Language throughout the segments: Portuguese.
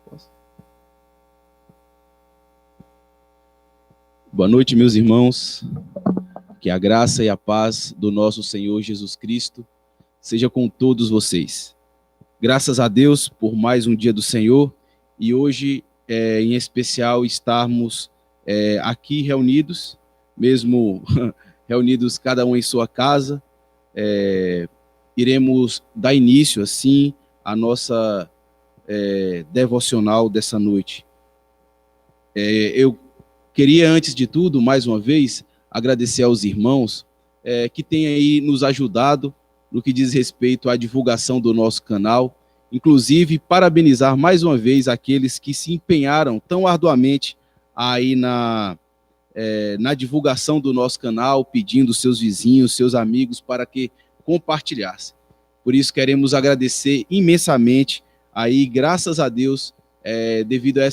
Posso? Boa noite, meus irmãos. Que a graça e a paz do nosso Senhor Jesus Cristo seja com todos vocês. Graças a Deus por mais um dia do Senhor e hoje, em especial, estarmos aqui reunidos, mesmo reunidos cada um em sua casa. Iremos dar início, assim, à nossa devocional dessa noite. Eu queria, antes de tudo, mais uma vez, agradecer aos irmãos que têm aí nos ajudado no que diz respeito à divulgação do nosso canal. Inclusive, parabenizar mais uma vez aqueles que se empenharam tão arduamente aí na divulgação do nosso canal, pedindo seus vizinhos, seus amigos para que compartilhassem. Por isso, queremos agradecer imensamente aí, graças a Deus, devido a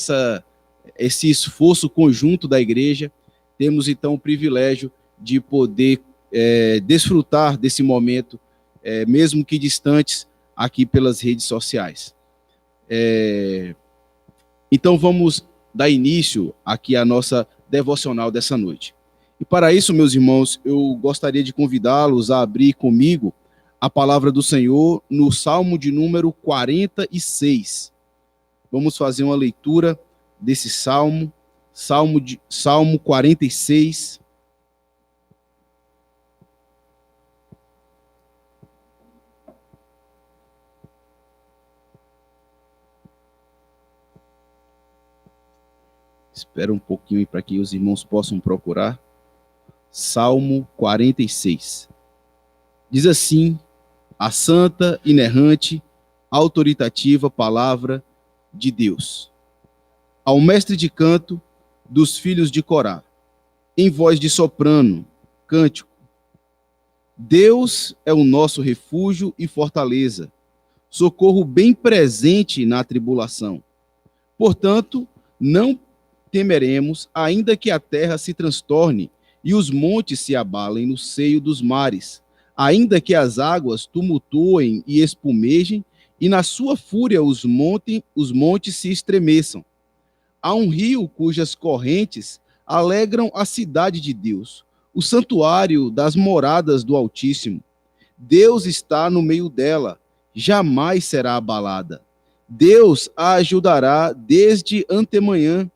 esse esforço conjunto da igreja, temos então o privilégio de poder desfrutar desse momento, mesmo que distantes, aqui pelas redes sociais. Então vamos dar início aqui à nossa devocional dessa noite. E para isso, meus irmãos, eu gostaria de convidá-los a abrir comigo a palavra do Senhor no Salmo de número 46. Vamos fazer uma leitura desse Salmo, Salmo 46. Espera um pouquinho para que os irmãos possam procurar. Salmo 46. Diz assim a santa, inerrante, autoritativa palavra de Deus. Ao mestre de canto dos filhos de Corá, em voz de soprano, cântico. Deus é o nosso refúgio e fortaleza, socorro bem presente na tribulação. Portanto, não temeremos, ainda que a terra se transtorne e os montes se abalem no seio dos mares, ainda que as águas tumultuem e espumejem, e na sua fúria os montes se estremeçam. Há um rio cujas correntes alegram a cidade de Deus, o santuário das moradas do Altíssimo. Deus está no meio dela, jamais será abalada. Deus a ajudará desde antemanhã.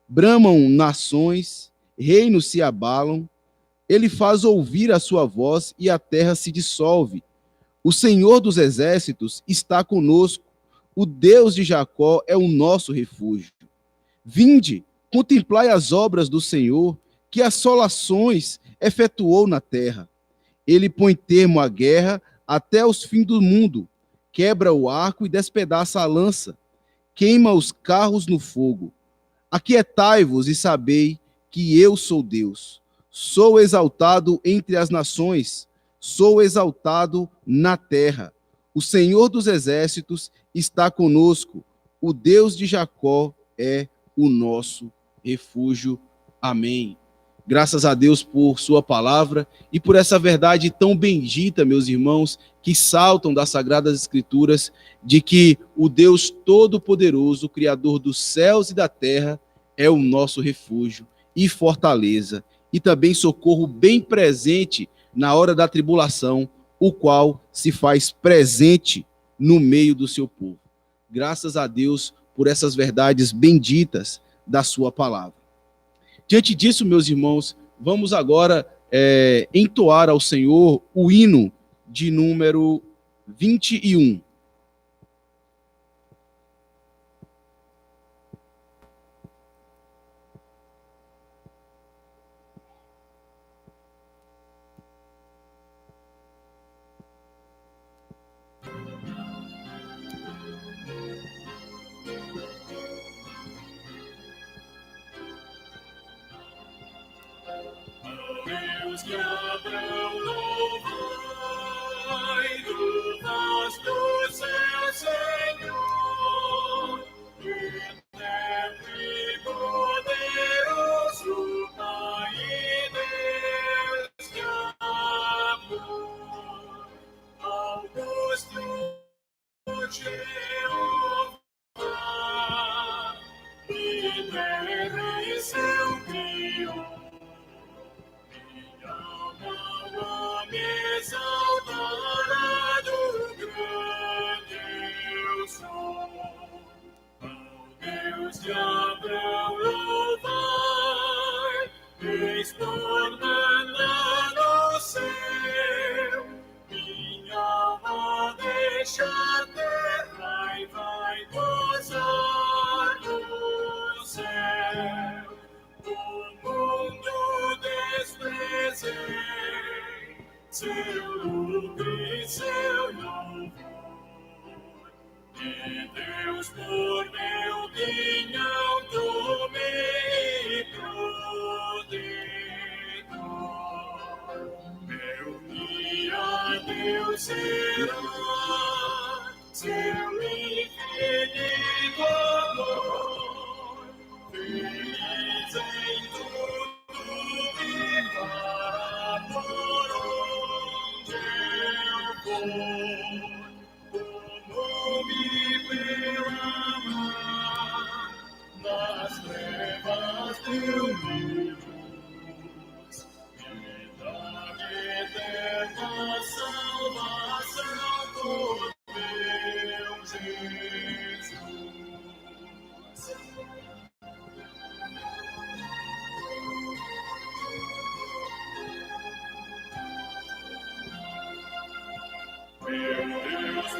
Bramam nações, reinos se abalam. Ele faz ouvir a sua voz e a terra se dissolve. O Senhor dos exércitos está conosco. O Deus de Jacó é o nosso refúgio. Vinde, contemplai as obras do Senhor, que assolações efetuou na terra. Ele põe termo à guerra até os fins do mundo, quebra o arco e despedaça a lança, queima os carros no fogo. Aquietai-vos e sabei que eu sou Deus. Sou exaltado entre as nações, sou exaltado na terra. O Senhor dos exércitos está conosco, o Deus de Jacó é o nosso refúgio. Amém. Graças a Deus por sua palavra e por essa verdade tão bendita, meus irmãos, que saltam das Sagradas Escrituras, de que o Deus Todo-Poderoso, Criador dos céus e da terra, é o nosso refúgio e fortaleza, e também socorro bem presente na hora da tribulação, o qual se faz presente no meio do seu povo. Graças a Deus por essas verdades benditas da sua palavra. Diante disso, meus irmãos, vamos agora entoar ao Senhor o hino de número 21. Deus que Abraão louvai, do vós do céu, Senhor, eterno e poderoso Pai e Deus de amor, augusto Jeová, Deus de Abraão louvar, eis tornando no céu, minha alma deixa a terra e vai gozar no céu. O mundo desprezei, seu lucro e seu louvor. E Deus por meu pinhão tomei protetor. Meu guia Deus será, seu infinito amor. Feliz em tudo me fará por onde eu for. Como pela mar, nas trevas teu luz, verdade eterna salvação por meu Jesus.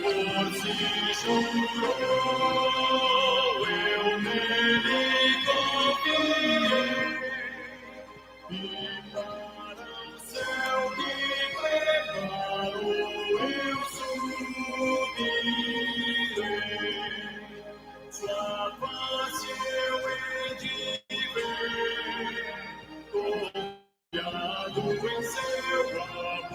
Por si jurou, eu nele confiei, e para o céu que preparo eu subirei. Sua face eu hei de ver, confiado em seu amor.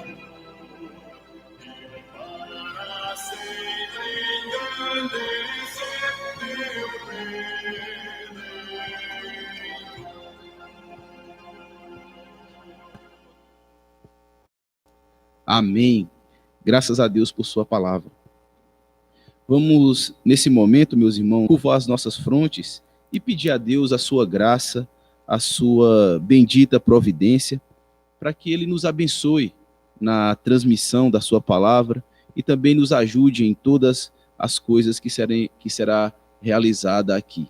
Para sempre engrandecer teu redentor. Amém. Graças a Deus por sua palavra. Vamos, nesse momento, meus irmãos, curvar as nossas frontes e pedir a Deus a sua graça, a sua bendita providência, para que Ele nos abençoe na transmissão da sua palavra e também nos ajude em todas as coisas que será realizada aqui.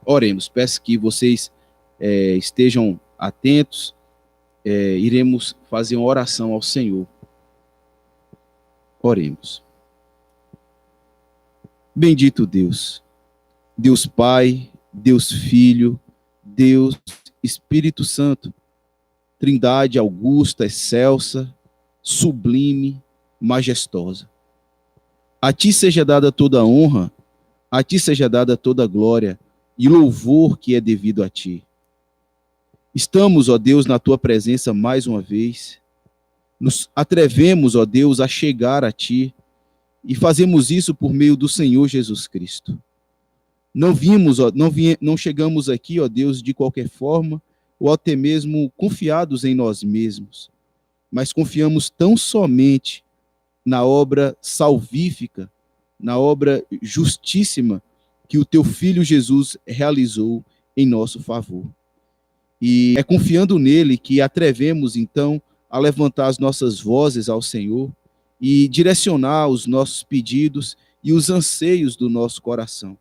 Oremos, peço que vocês estejam atentos, iremos fazer uma oração ao Senhor. Oremos. Bendito Deus, Deus Pai, Deus Filho, Deus Espírito Santo, Trindade augusta, excelsa, sublime, majestosa. A ti seja dada toda a honra, a ti seja dada toda a glória e louvor que é devido a ti. Estamos, ó Deus, na tua presença mais uma vez. Nos atrevemos, ó Deus, a chegar a ti e fazemos isso por meio do Senhor Jesus Cristo. Não chegamos aqui, ó Deus, de qualquer forma, ou até mesmo confiados em nós mesmos, mas confiamos tão somente na obra salvífica, na obra justíssima que o teu Filho Jesus realizou em nosso favor. E é confiando nele que atrevemos, então, a levantar as nossas vozes ao Senhor e direcionar os nossos pedidos e os anseios do nosso coração.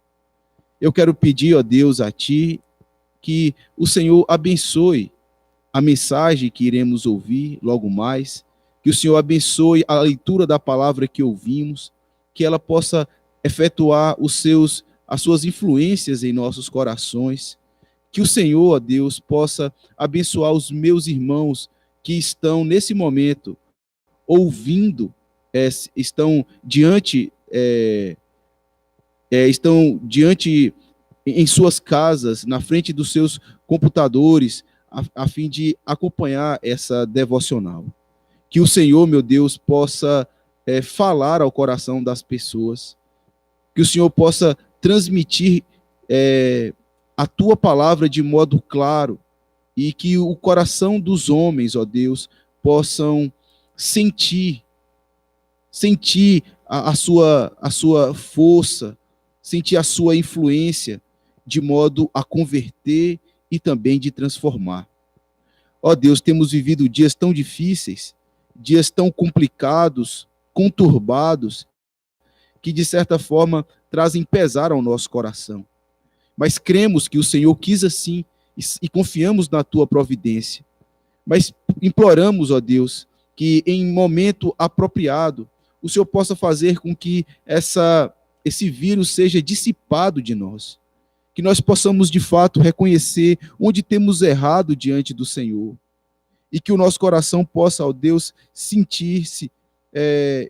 Eu quero pedir, ó Deus, a ti, que o Senhor abençoe a mensagem que iremos ouvir logo mais, que o Senhor abençoe a leitura da palavra que ouvimos, que ela possa efetuar as suas influências em nossos corações, que o Senhor, ó Deus, possa abençoar os meus irmãos que estão nesse momento ouvindo, estão diante em suas casas, na frente dos seus computadores, a fim de acompanhar essa devocional. Que o Senhor, meu Deus, possa falar ao coração das pessoas, que o Senhor possa transmitir a tua palavra de modo claro, e que o coração dos homens, ó Deus, possam sentir a sua força, sentir a sua influência, de modo a converter e também de transformar. Ó Deus, temos vivido dias tão difíceis, dias tão complicados, conturbados, que de certa forma trazem pesar ao nosso coração. Mas cremos que o Senhor quis assim e confiamos na tua providência. Mas imploramos, ó Deus, que em momento apropriado o Senhor possa fazer com que esse vírus seja dissipado de nós. Que nós possamos, de fato, reconhecer onde temos errado diante do Senhor. E que o nosso coração possa, ó Deus, sentir-se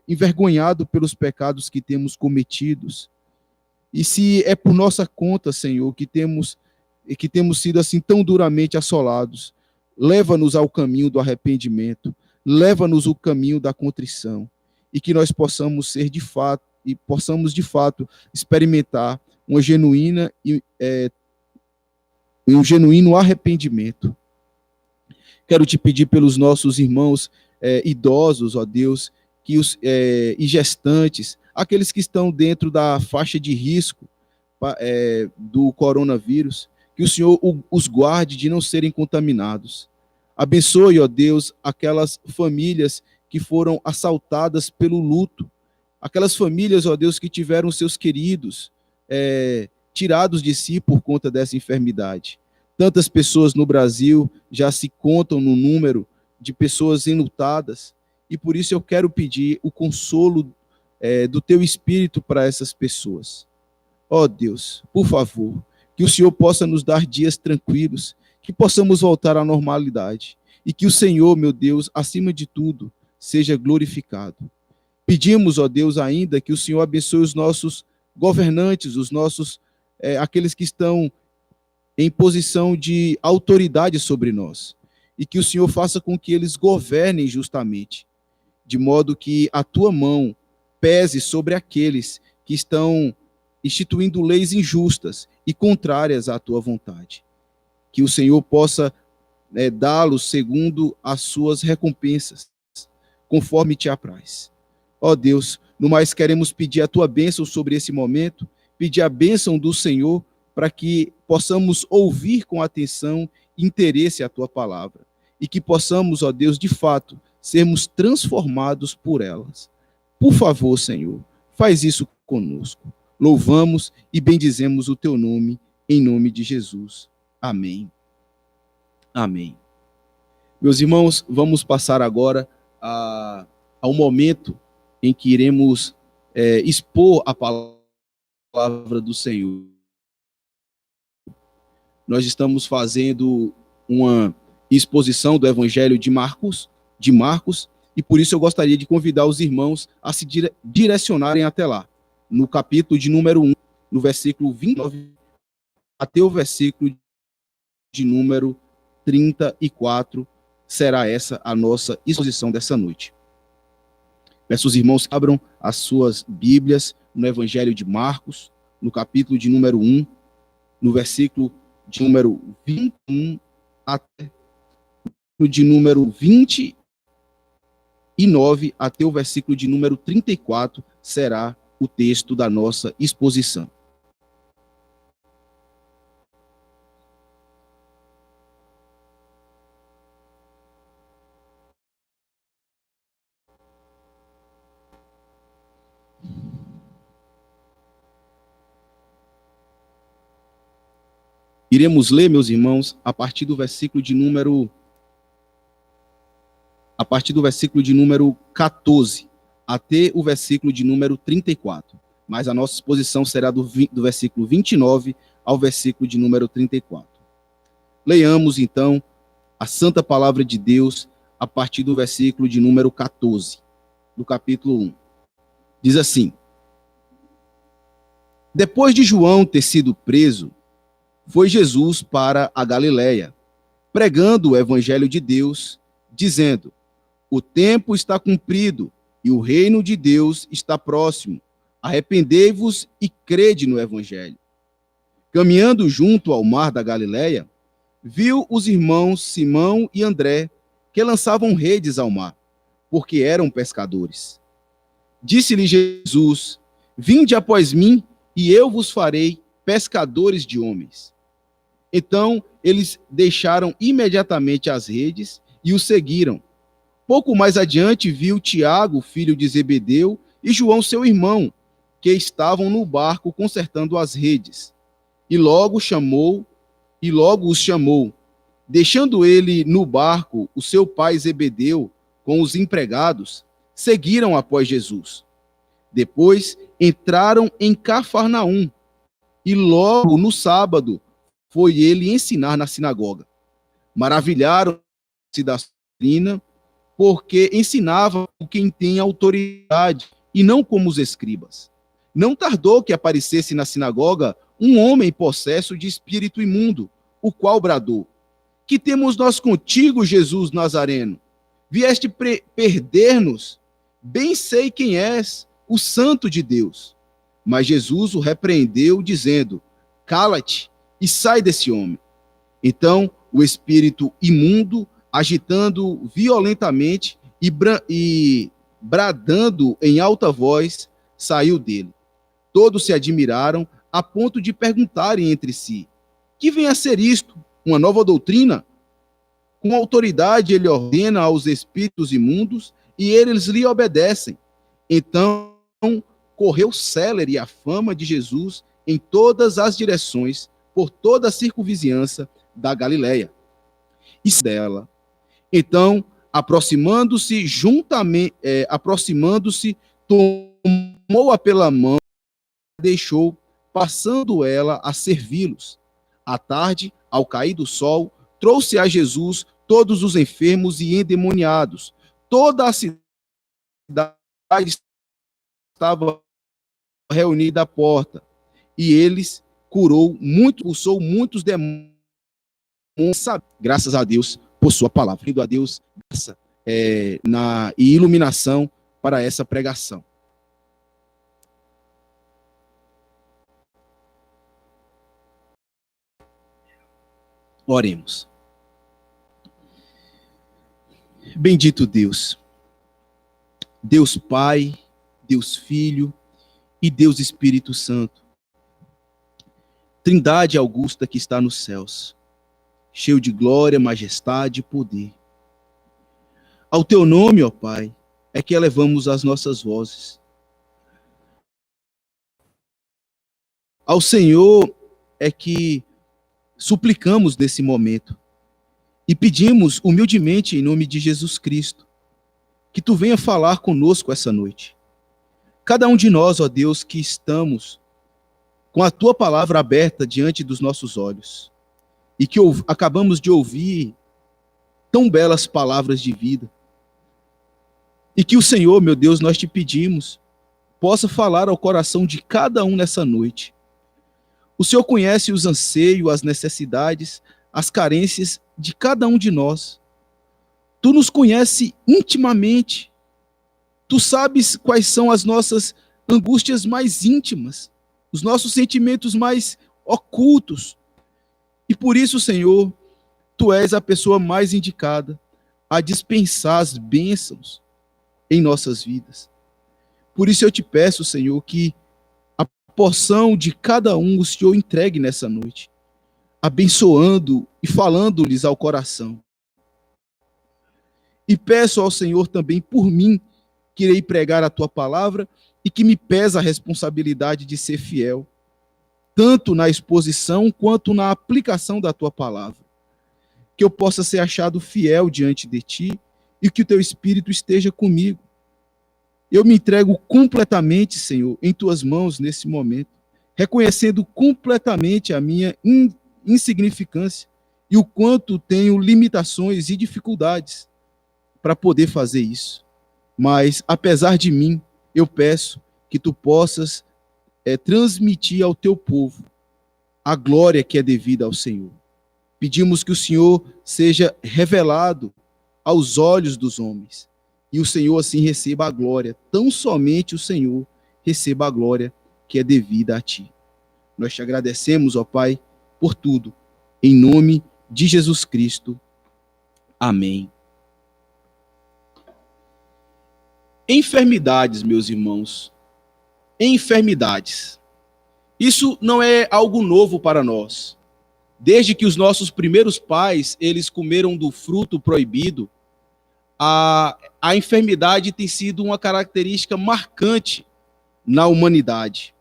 envergonhado pelos pecados que temos cometidos. E se é por nossa conta, Senhor, que temos sido assim tão duramente assolados, leva-nos ao caminho do arrependimento, leva-nos ao caminho da contrição, e que nós possamos ser de fato, e possamos de fato experimentar uma genuína um genuíno arrependimento. Quero te pedir pelos nossos irmãos idosos, ó Deus, e gestantes, aqueles que estão dentro da faixa de risco do coronavírus, que o Senhor os guarde de não serem contaminados. Abençoe, ó Deus, aquelas famílias que foram assaltadas pelo luto, aquelas famílias, ó Deus, que tiveram seus queridos tirados de si por conta dessa enfermidade. Tantas pessoas no Brasil já se contam no número de pessoas enlutadas, e por isso eu quero pedir o consolo do teu Espírito para essas pessoas. Ó Deus, por favor, que o Senhor possa nos dar dias tranquilos, que possamos voltar à normalidade, e que o Senhor, meu Deus, acima de tudo, seja glorificado. Pedimos, ó Deus, ainda que o Senhor abençoe os nossos governantes, aqueles que estão em posição de autoridade sobre nós, e que o Senhor faça com que eles governem justamente, de modo que a tua mão pese sobre aqueles que estão instituindo leis injustas e contrárias à tua vontade. Que o Senhor possa dá-los segundo as suas recompensas, conforme te apraz. Ó Deus, no mais queremos pedir a tua bênção sobre esse momento, pedir a bênção do Senhor para que possamos ouvir com atenção e interesse a tua palavra, e que possamos, ó Deus, de fato, sermos transformados por elas. Por favor, Senhor, faz isso conosco. Louvamos e bendizemos o teu nome, em nome de Jesus. Amém. Amém. Meus irmãos, vamos passar agora ao momento em que iremos expor a palavra do Senhor. Nós estamos fazendo uma exposição do Evangelho de Marcos, e por isso eu gostaria de convidar os irmãos a se direcionarem até lá, no capítulo de número 1, no versículo 29, até o versículo de número 34, será essa a nossa exposição dessa noite. Peço os irmãos que abram as suas Bíblias no Evangelho de Marcos, no capítulo de número 1, no versículo de número 21 até o de número 29 até o versículo de número 34 será o texto da nossa exposição. Iremos ler, meus irmãos, a partir do versículo de número 14 até o versículo de número 34. Mas a nossa exposição será do versículo 29 ao versículo de número 34. Leiamos, então, a santa palavra de Deus a partir do versículo de número 14, do capítulo 1. Diz assim: Depois de João ter sido preso, foi Jesus para a Galileia, pregando o evangelho de Deus, dizendo: O tempo está cumprido e o reino de Deus está próximo. Arrependei-vos e crede no evangelho. Caminhando junto ao mar da Galileia, viu os irmãos Simão e André, que lançavam redes ao mar, porque eram pescadores. Disse-lhe Jesus: Vinde após mim, e eu vos farei pescadores de homens. Então eles deixaram imediatamente as redes e o seguiram. Pouco mais adiante viu Tiago, filho de Zebedeu, e João, seu irmão, que estavam no barco consertando as redes. E logo os chamou. Deixando ele no barco, o seu pai Zebedeu, com os empregados, seguiram após Jesus. Depois entraram em Cafarnaum, e logo no sábado foi ele ensinar na sinagoga. Maravilharam-se da doutrina, porque ensinava quem tem autoridade, e não como os escribas. Não tardou que aparecesse na sinagoga um homem possesso de espírito imundo, o qual bradou: que temos nós contigo, Jesus Nazareno? Vieste perder-nos? Bem sei quem és, o Santo de Deus. Mas Jesus o repreendeu, dizendo: cala-te e sai desse homem. Então o espírito imundo, agitando violentamente e bradando em alta voz, saiu dele. Todos se admiraram, a ponto de perguntarem entre si: que vem a ser isto? Uma nova doutrina? Com autoridade ele ordena aos espíritos imundos e eles lhe obedecem. Então correu célere a fama de Jesus em todas as direções, por toda a circunvizinhança da Galileia. E dela. Então, aproximando-se, tomou-a pela mão, deixou, passando ela a servi-los. À tarde, ao cair do sol, trouxe a Jesus todos os enfermos e endemoniados. Toda a cidade estava reunida à porta, e eles expulsou muitos demônios, graças a Deus por sua palavra. Pedindo a Deus graça e iluminação para essa pregação. Oremos. Bendito Deus, Deus Pai, Deus Filho e Deus Espírito Santo, Trindade augusta que está nos céus, cheio de glória, majestade e poder. Ao teu nome, ó Pai, é que elevamos as nossas vozes. Ao Senhor é que suplicamos nesse momento e pedimos humildemente em nome de Jesus Cristo que tu venha falar conosco essa noite. Cada um de nós, ó Deus, que estamos com a tua palavra aberta diante dos nossos olhos e que acabamos de ouvir tão belas palavras de vida, e que o Senhor, meu Deus, nós te pedimos, possa falar ao coração de cada um nessa noite. O Senhor conhece os anseios, as necessidades, as carências de cada um de nós. Tu nos conhece intimamente. Tu sabes quais são as nossas angústias mais íntimas, os nossos sentimentos mais ocultos. E por isso, Senhor, tu és a pessoa mais indicada a dispensar as bênçãos em nossas vidas. Por isso eu te peço, Senhor, que a porção de cada um o Senhor entregue nessa noite, abençoando e falando-lhes ao coração. E peço ao Senhor também por mim, que irei pregar a tua palavra e que me pesa a responsabilidade de ser fiel, tanto na exposição quanto na aplicação da tua palavra. Que eu possa ser achado fiel diante de ti e que o teu Espírito esteja comigo. Eu me entrego completamente, Senhor, em tuas mãos nesse momento, reconhecendo completamente a minha insignificância e o quanto tenho limitações e dificuldades para poder fazer isso. Mas, apesar de mim, eu peço que tu possas transmitir ao teu povo a glória que é devida ao Senhor. Pedimos que o Senhor seja revelado aos olhos dos homens e o Senhor assim receba a glória, tão somente o Senhor receba a glória que é devida a ti. Nós te agradecemos, ó Pai, por tudo, em nome de Jesus Cristo. Amém. Enfermidades, meus irmãos, enfermidades. Isso não é algo novo para nós. Desde que os nossos primeiros pais, eles comeram do fruto proibido, a enfermidade tem sido uma característica marcante na humanidade.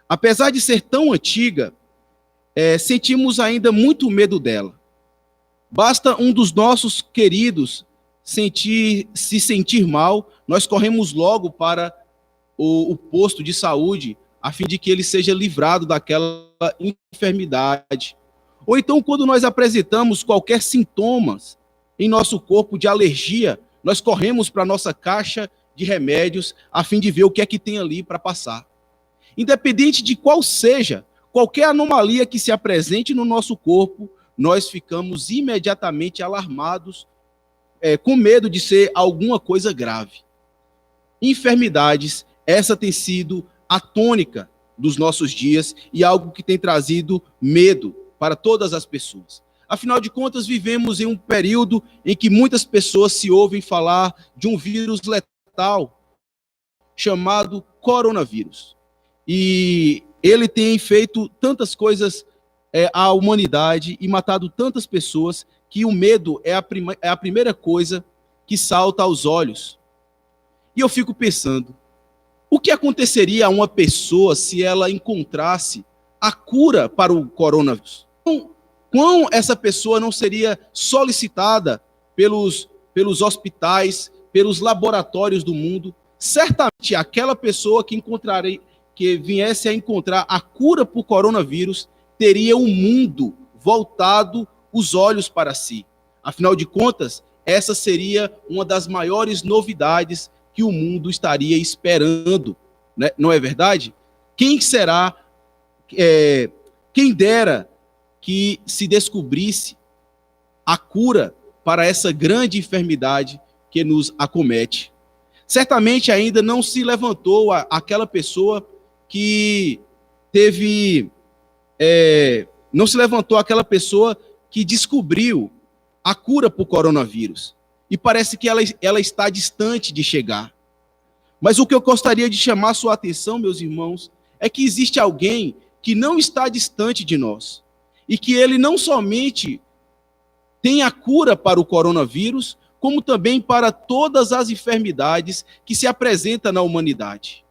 Apesar de ser tão antiga, sentimos ainda muito medo dela. Basta um dos nossos queridos se sentir mal, nós corremos logo para o posto de saúde, a fim de que ele seja livrado daquela enfermidade. Ou então, quando nós apresentamos qualquer sintomas em nosso corpo de alergia, nós corremos para a nossa caixa de remédios, a fim de ver o que é que tem ali para passar. Independente de qual seja, qualquer anomalia que se apresente no nosso corpo, nós ficamos imediatamente alarmados, com medo de ser alguma coisa grave. Enfermidades, essa tem sido a tônica dos nossos dias e algo que tem trazido medo para todas as pessoas. Afinal de contas, vivemos em um período em que muitas pessoas se ouvem falar de um vírus letal chamado coronavírus. E ele tem feito tantas coisas à humanidade e matado tantas pessoas que o medo é a primeira coisa que salta aos olhos. E eu fico pensando, o que aconteceria a uma pessoa se ela encontrasse a cura para o coronavírus? Quão essa pessoa não seria solicitada pelos hospitais, pelos laboratórios do mundo? Certamente aquela pessoa que viesse a encontrar a cura para o coronavírus teria o mundo voltado os olhos para si. Afinal de contas, essa seria uma das maiores novidades que o mundo estaria esperando, né? Não é verdade? Quem será, quem dera que se descobrisse a cura para essa grande enfermidade que nos acomete. Certamente ainda não se levantou aquela pessoa que teve... não se levantou aquela pessoa que descobriu a cura para o coronavírus. E parece que ela está distante de chegar. Mas o que eu gostaria de chamar a sua atenção, meus irmãos, é que existe alguém que não está distante de nós. E que ele não somente tem a cura para o coronavírus, como também para todas as enfermidades que se apresentam na humanidade.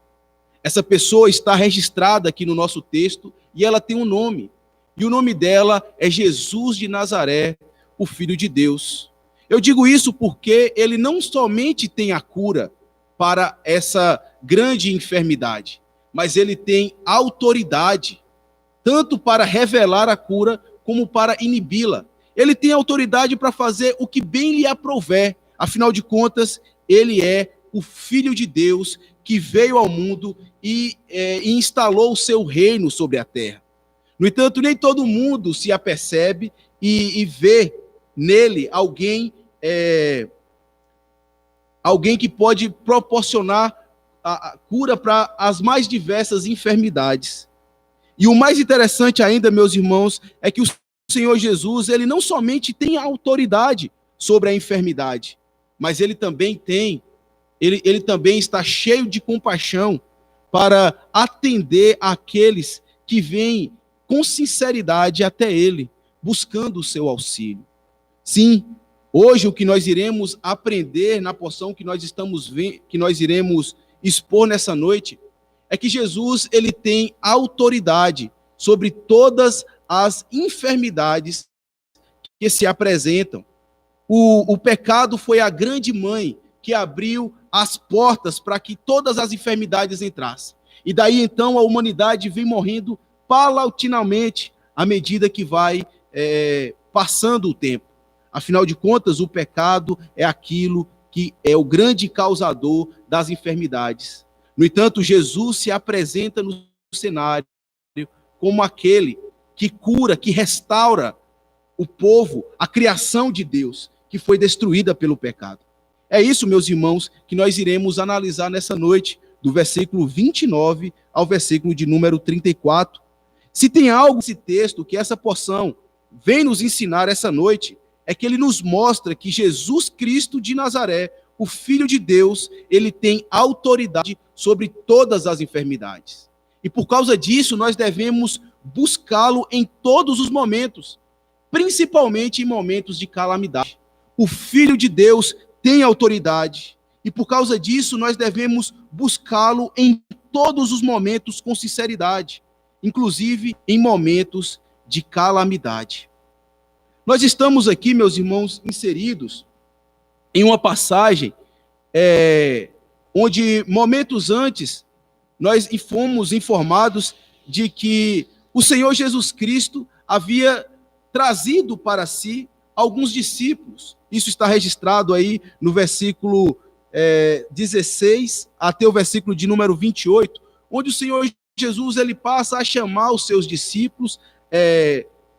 Essa pessoa está registrada aqui no nosso texto e ela tem um nome. E o nome dela é Jesus de Nazaré, o Filho de Deus. Eu digo isso porque ele não somente tem a cura para essa grande enfermidade, mas ele tem autoridade, tanto para revelar a cura, como para inibi-la. Ele tem autoridade para fazer o que bem lhe aprouver. Afinal de contas, ele é o Filho de Deus que veio ao mundo e instalou o seu reino sobre a terra. No entanto, nem todo mundo se apercebe e vê nele alguém que pode proporcionar a cura para as mais diversas enfermidades. E o mais interessante ainda, meus irmãos, é que o Senhor Jesus, ele não somente tem autoridade sobre a enfermidade, mas ele também está cheio de compaixão para atender aqueles que vêm com sinceridade até ele, buscando o seu auxílio. Sim, hoje o que nós iremos aprender na porção que nós iremos expor nessa noite, é que Jesus ele tem autoridade sobre todas as enfermidades que se apresentam. O pecado foi a grande mãe que abriu as portas para que todas as enfermidades entrassem. E daí então a humanidade vem morrendo paulatinamente à medida que vai passando o tempo. Afinal de contas, o pecado é aquilo que é o grande causador das enfermidades. No entanto, Jesus se apresenta no cenário como aquele que cura, que restaura o povo, a criação de Deus, que foi destruída pelo pecado. É isso, meus irmãos, que nós iremos analisar nessa noite, do versículo 29 ao versículo de número 34. Se tem algo nesse texto que essa porção vem nos ensinar essa noite, é que ele nos mostra que Jesus Cristo de Nazaré, o Filho de Deus, ele tem autoridade sobre todas as enfermidades. E por causa disso, nós devemos buscá-lo em todos os momentos, principalmente em momentos de calamidade. O Filho de Deus tem autoridade, e por causa disso, nós devemos buscá-lo em todos os momentos com sinceridade, inclusive em momentos de calamidade. Nós estamos aqui, meus irmãos, inseridos em uma passagem onde momentos antes nós fomos informados de que o Senhor Jesus Cristo havia trazido para si alguns discípulos. Isso está registrado aí no versículo 16 até o versículo de número 28, onde o Senhor Jesus ele passa a chamar os seus discípulos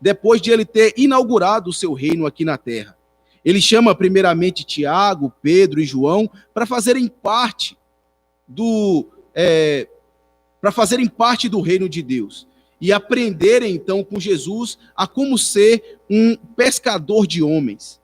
depois de ele ter inaugurado o seu reino aqui na terra. Ele chama primeiramente Tiago, Pedro e João para fazerem parte do reino de Deus e aprenderem então com Jesus a como ser um pescador de homens.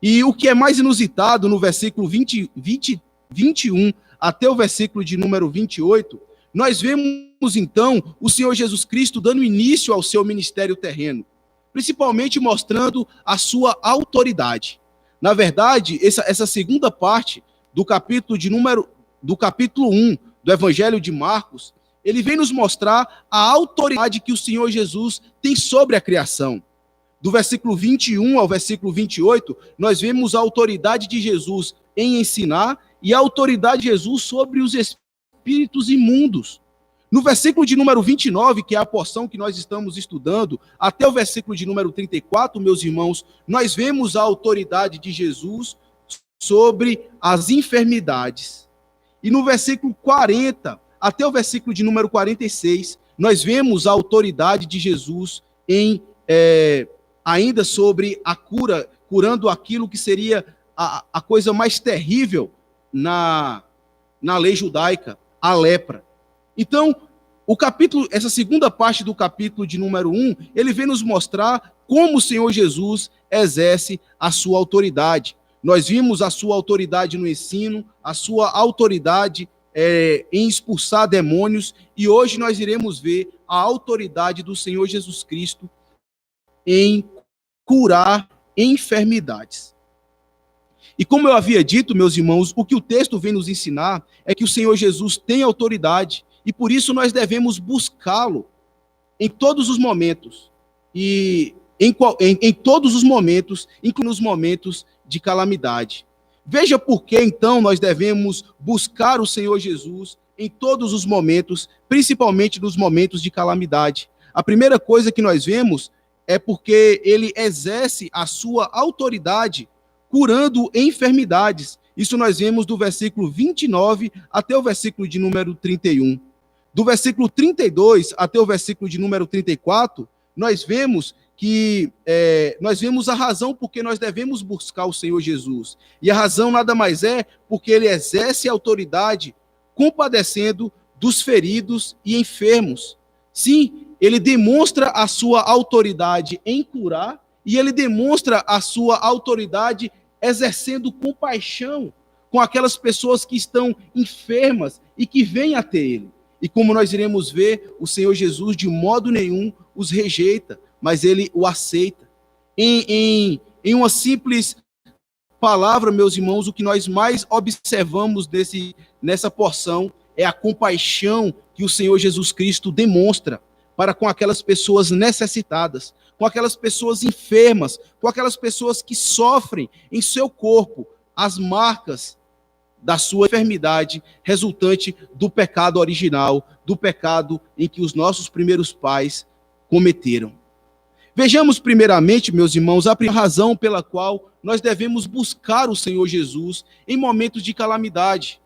E o que é mais inusitado no versículo 21 até o versículo de número 28, nós vemos então o Senhor Jesus Cristo dando início ao seu ministério terreno, principalmente mostrando a sua autoridade. Na verdade, essa segunda parte do capítulo 1 do Evangelho de Marcos, ele vem nos mostrar a autoridade que o Senhor Jesus tem sobre a criação. Do versículo 21 ao versículo 28, nós vemos a autoridade de Jesus em ensinar e a autoridade de Jesus sobre os espíritos imundos. No versículo de número 29, que é a porção que nós estamos estudando, até o versículo de número 34, meus irmãos, nós vemos a autoridade de Jesus sobre as enfermidades. E no versículo 40, até o versículo de número 46, nós vemos a autoridade de Jesus ainda sobre a cura, curando aquilo que seria a coisa mais terrível na lei judaica, a lepra. Então, essa segunda parte do capítulo de número 1, ele vem nos mostrar como o Senhor Jesus exerce a sua autoridade. Nós vimos a sua autoridade no ensino, a sua autoridade em expulsar demônios, e hoje nós iremos ver a autoridade do Senhor Jesus Cristo em curar enfermidades. E como eu havia dito, meus irmãos, o que o texto vem nos ensinar é que o Senhor Jesus tem autoridade, e por isso nós devemos buscá-lo em todos os momentos, e em todos os momentos, incluindo os momentos de calamidade. Veja por que, então, nós devemos buscar o Senhor Jesus em todos os momentos, principalmente nos momentos de calamidade. A primeira coisa que nós vemos é porque ele exerce a sua autoridade curando enfermidades. Isso nós vemos do versículo 29 até o versículo de número 31. Do versículo 32 até o versículo de número 34, nós vemos a razão por que nós devemos buscar o Senhor Jesus. E a razão nada mais é porque ele exerce a autoridade compadecendo dos feridos e enfermos. Sim, ele demonstra a sua autoridade em curar e ele demonstra a sua autoridade exercendo compaixão com aquelas pessoas que estão enfermas e que vêm até ele. E como nós iremos ver, o Senhor Jesus de modo nenhum os rejeita, mas ele o aceita. Em uma simples palavra, meus irmãos, o que nós mais observamos nessa porção é a compaixão que o Senhor Jesus Cristo demonstra para com aquelas pessoas necessitadas, com aquelas pessoas enfermas, com aquelas pessoas que sofrem em seu corpo as marcas da sua enfermidade resultante do pecado original, do pecado em que os nossos primeiros pais cometeram. Vejamos primeiramente, meus irmãos, a primeira razão pela qual nós devemos buscar o Senhor Jesus em momentos de calamidade.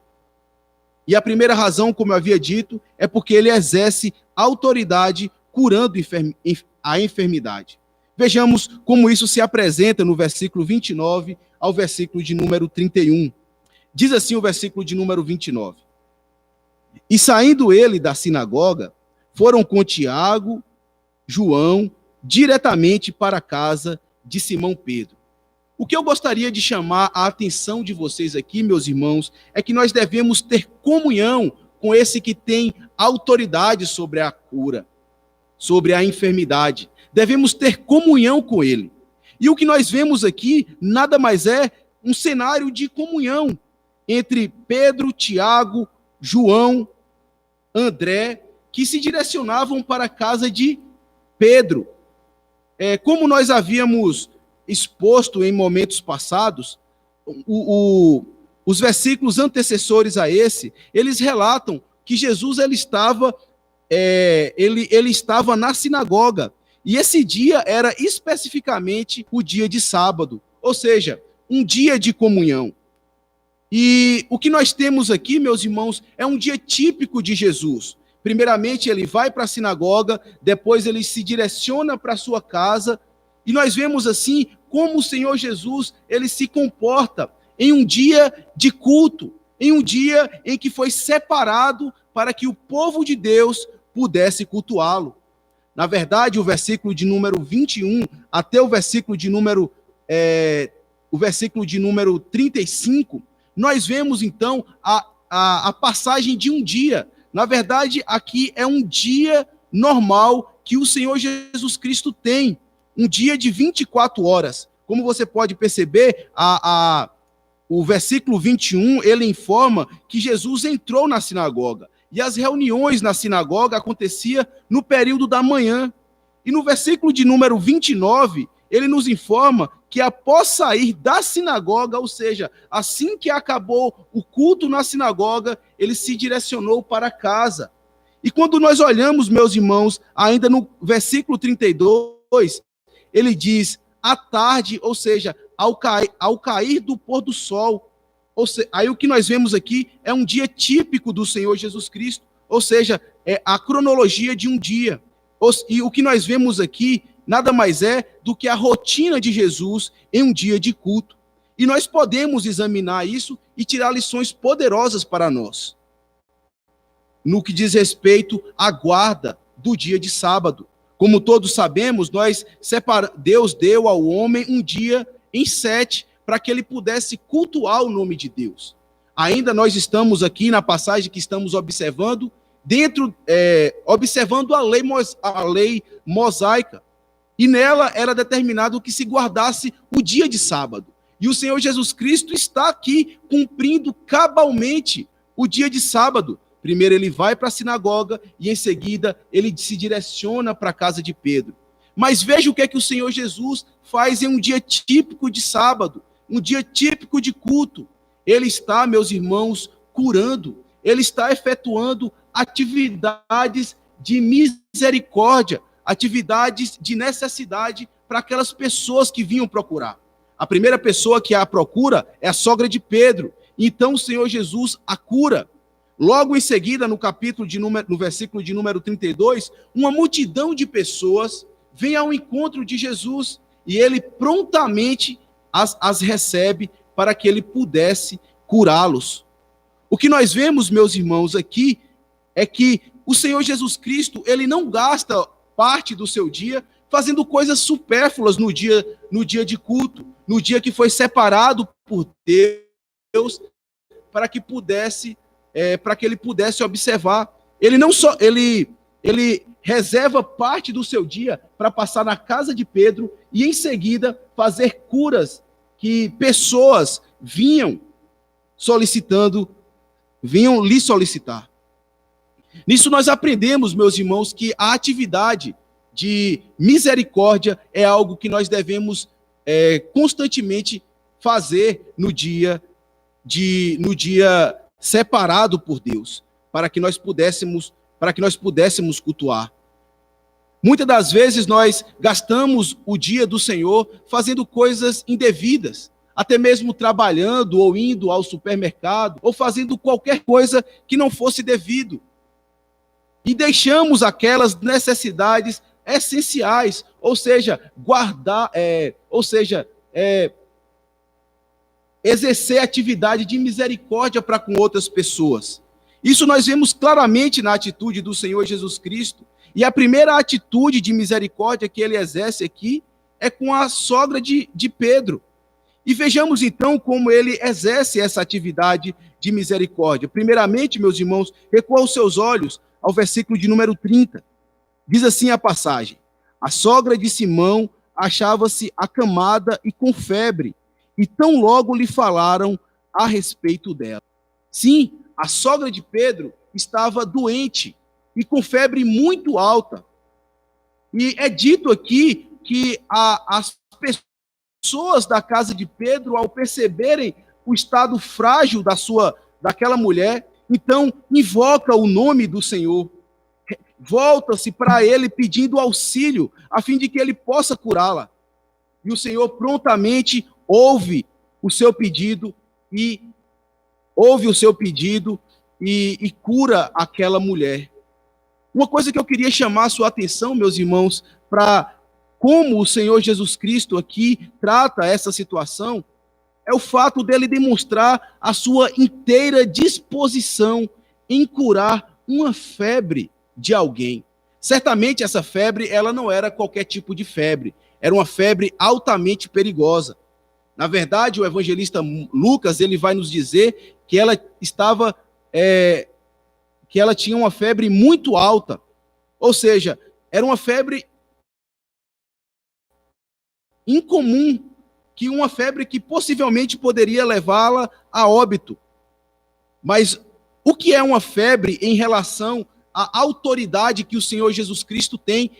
E a primeira razão, como eu havia dito, é porque ele exerce autoridade curando a enfermidade. Vejamos como isso se apresenta no versículo 29 ao versículo de número 31. Diz assim o versículo de número 29. E saindo ele da sinagoga, foram com Tiago, João, diretamente para a casa de Simão Pedro. O que eu gostaria de chamar a atenção de vocês aqui, meus irmãos, é que nós devemos ter comunhão com esse que tem autoridade sobre a cura, sobre a enfermidade. Devemos ter comunhão com ele. E o que nós vemos aqui nada mais é um cenário de comunhão entre Pedro, Tiago, João André, que se direcionavam para a casa de Pedro. Como nós havíamos exposto em momentos passados, os versículos antecessores a esse, eles relatam que Jesus ele estava na sinagoga, e esse dia era especificamente o dia de sábado, ou seja, um dia de comunhão. E o que nós temos aqui, meus irmãos, é um dia típico de Jesus. Primeiramente, ele vai para a sinagoga, depois ele se direciona para a sua casa, e nós vemos assim como o Senhor Jesus ele se comporta em um dia de culto, em um dia em que foi separado para que o povo de Deus pudesse cultuá-lo. Na verdade, o versículo de número 21 até o versículo de número 35, nós vemos então a passagem de um dia. Na verdade, aqui é um dia normal que o Senhor Jesus Cristo tem, um dia de 24 horas. Como você pode perceber, o versículo 21, ele informa que Jesus entrou na sinagoga, e as reuniões na sinagoga aconteciam no período da manhã. E no versículo de número 29, ele nos informa que após sair da sinagoga, ou seja, assim que acabou o culto na sinagoga, ele se direcionou para casa. E quando nós olhamos, meus irmãos, ainda no versículo 32, ele diz, à tarde, ou seja, ao cair do pôr do sol. Ou seja, aí o que nós vemos aqui é um dia típico do Senhor Jesus Cristo, ou seja, é a cronologia de um dia. E o que nós vemos aqui nada mais é do que a rotina de Jesus em um dia de culto. E nós podemos examinar isso e tirar lições poderosas para nós, no que diz respeito à guarda do dia de sábado. Como todos sabemos, Deus deu ao homem um dia em 7, para que ele pudesse cultuar o nome de Deus. Ainda nós estamos aqui na passagem que estamos observando, observando a lei mosaica, e nela era determinado que se guardasse o dia de sábado. E o Senhor Jesus Cristo está aqui cumprindo cabalmente o dia de sábado. Primeiro ele vai para a sinagoga e em seguida ele se direciona para a casa de Pedro. Mas veja o que é que o Senhor Jesus faz em um dia típico de sábado, um dia típico de culto. Ele está, meus irmãos, curando, ele está efetuando atividades de misericórdia, atividades de necessidade para aquelas pessoas que vinham procurar. A primeira pessoa que a procura é a sogra de Pedro. Então o Senhor Jesus a cura. Logo em seguida, no versículo de número 32, uma multidão de pessoas vem ao encontro de Jesus e ele prontamente as recebe para que ele pudesse curá-los. O que nós vemos, meus irmãos, aqui é que o Senhor Jesus Cristo, ele não gasta parte do seu dia fazendo coisas supérfluas no dia de culto, no dia que foi separado por Deus para que ele pudesse observar. Ele reserva parte do seu dia para passar na casa de Pedro e em seguida fazer curas que pessoas vinham lhe solicitar. Nisso nós aprendemos, meus irmãos, que a atividade de misericórdia é algo que nós devemos constantemente fazer no dia separado por Deus, para que nós pudéssemos cultuar. Muitas das vezes nós gastamos o dia do Senhor fazendo coisas indevidas, até mesmo trabalhando ou indo ao supermercado, ou fazendo qualquer coisa que não fosse devido. E deixamos aquelas necessidades essenciais, ou seja, exercer atividade de misericórdia para com outras pessoas. Isso nós vemos claramente na atitude do Senhor Jesus Cristo. E a primeira atitude de misericórdia que ele exerce aqui é com a sogra de Pedro. E vejamos então como ele exerce essa atividade de misericórdia. Primeiramente, meus irmãos, recua os seus olhos ao versículo de número 30. Diz assim a passagem: a sogra de Simão achava-se acamada e com febre, e tão logo lhe falaram a respeito dela. Sim, a sogra de Pedro, estava doente e com febre muito alta. E é dito aqui que as pessoas da casa de Pedro, ao perceberem o estado frágil daquela mulher, então invoca o nome do Senhor, volta-se para ele pedindo auxílio, a fim de que ele possa curá-la. E o Senhor prontamente ouve o seu pedido e cura aquela mulher. Uma coisa que eu queria chamar a sua atenção, meus irmãos, para como o Senhor Jesus Cristo aqui trata essa situação, é o fato dele demonstrar a sua inteira disposição em curar uma febre de alguém. Certamente essa febre, ela não era qualquer tipo de febre, era uma febre altamente perigosa. Na verdade, o evangelista Lucas, ele vai nos dizer que ela tinha uma febre muito alta. Ou seja, era uma febre incomum, uma febre que possivelmente poderia levá-la a óbito. Mas o que é uma febre em relação à autoridade que o Senhor Jesus Cristo tem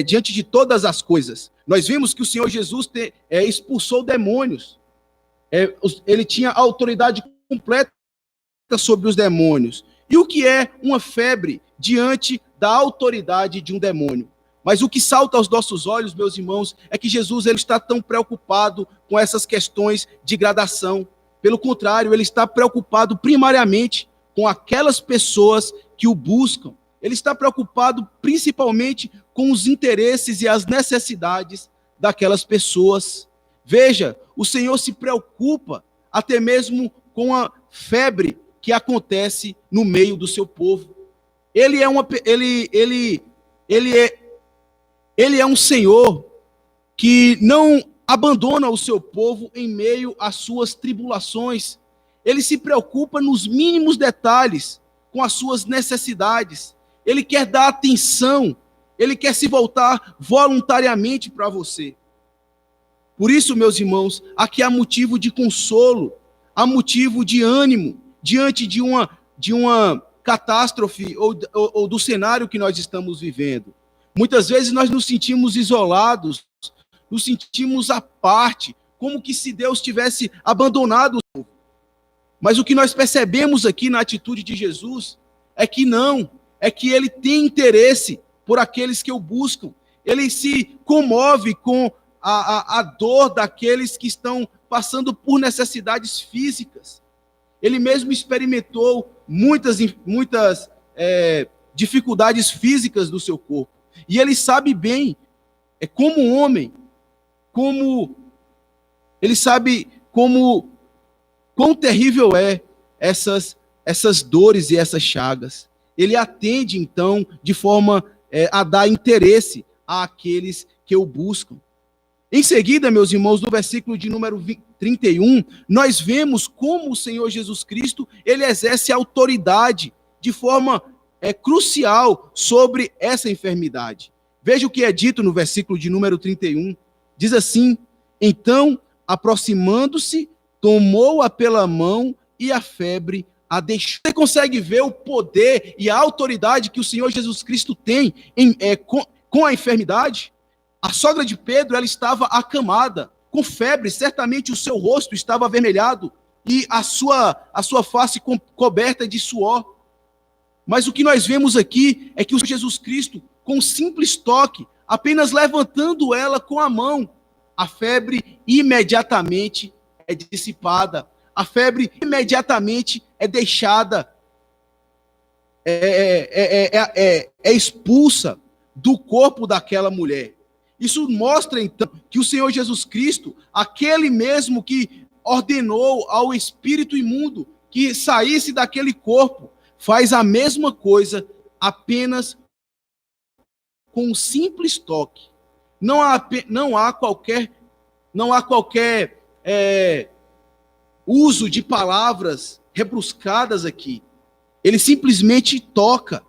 diante de todas as coisas? Nós vimos que o Senhor Jesus expulsou demônios. Ele tinha autoridade completa sobre os demônios. E o que é uma febre diante da autoridade de um demônio? Mas o que salta aos nossos olhos, meus irmãos, é que Jesus ele está tão preocupado com essas questões de gradação. Pelo contrário, ele está preocupado primariamente com aquelas pessoas que o buscam. Ele está preocupado principalmente com os interesses e as necessidades daquelas pessoas. Veja, o Senhor se preocupa até mesmo com a febre que acontece no meio do seu povo. Ele é um Senhor que não abandona o seu povo em meio às suas tribulações. Ele se preocupa nos mínimos detalhes com as suas necessidades. Ele quer dar atenção, ele quer se voltar voluntariamente para você. Por isso, meus irmãos, aqui há motivo de consolo, há motivo de ânimo diante de uma catástrofe ou do cenário que nós estamos vivendo. Muitas vezes nós nos sentimos isolados, nos sentimos à parte, como que se Deus tivesse abandonado o povo. Mas o que nós percebemos aqui na atitude de Jesus é que não, é que ele tem interesse por aqueles que o buscam. Ele se comove com a dor daqueles que estão passando por necessidades físicas. Ele mesmo experimentou muitas dificuldades físicas do seu corpo. E ele sabe bem, como homem, ele sabe quão terrível é essas dores e essas chagas. Ele atende, então, de forma a dar interesse àqueles que o buscam. Em seguida, meus irmãos, no versículo de número 31, nós vemos como o Senhor Jesus Cristo, ele exerce autoridade de forma crucial sobre essa enfermidade. Veja o que é dito no versículo de número 31. Diz assim: então, aproximando-se, tomou-a pela mão e a febre a deixou. Você consegue ver o poder e a autoridade que o Senhor Jesus Cristo tem com a enfermidade? A sogra de Pedro, ela estava acamada, com febre, certamente o seu rosto estava avermelhado e a sua face coberta de suor. Mas o que nós vemos aqui é que o Senhor Jesus Cristo, com um simples toque, apenas levantando ela com a mão, a febre imediatamente é dissipada, a febre imediatamente é deixada, expulsa do corpo daquela mulher. Isso mostra, então, que o Senhor Jesus Cristo, aquele mesmo que ordenou ao espírito imundo que saísse daquele corpo, faz a mesma coisa apenas com um simples toque. Não há qualquer uso de palavras rebruscadas aqui. Ele simplesmente toca.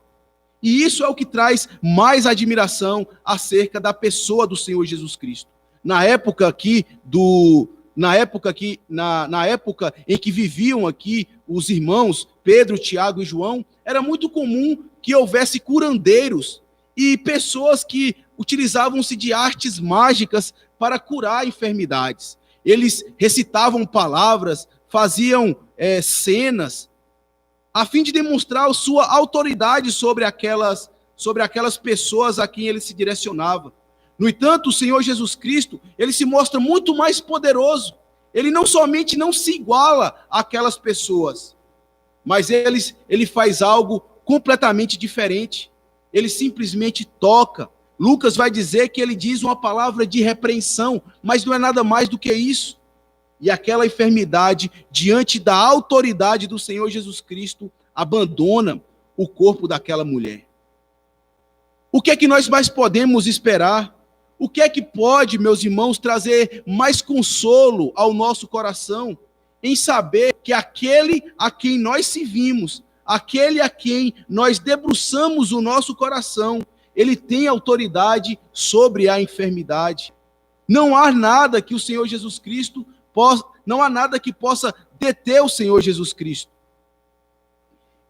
E isso é o que traz mais admiração acerca da pessoa do Senhor Jesus Cristo. Na época em que viviam aqui os irmãos Pedro, Tiago e João, era muito comum que houvesse curandeiros e pessoas que utilizavam-se de artes mágicas para curar enfermidades. Eles recitavam palavras, faziam cenas, a fim de demonstrar a sua autoridade sobre aquelas pessoas a quem ele se direcionava. No entanto, o Senhor Jesus Cristo, ele se mostra muito mais poderoso. Ele não somente não se iguala àquelas pessoas, mas ele faz algo completamente diferente. Ele simplesmente toca. Lucas vai dizer que ele diz uma palavra de repreensão, mas não é nada mais do que isso. E aquela enfermidade, diante da autoridade do Senhor Jesus Cristo, abandona o corpo daquela mulher. O que é que nós mais podemos esperar? O que é que pode, meus irmãos, trazer mais consolo ao nosso coração em saber que aquele a quem nós servimos, aquele a quem nós debruçamos o nosso coração, ele tem autoridade sobre a enfermidade. Não há nada que o Senhor Jesus Cristo possa, não há nada que possa deter o Senhor Jesus Cristo.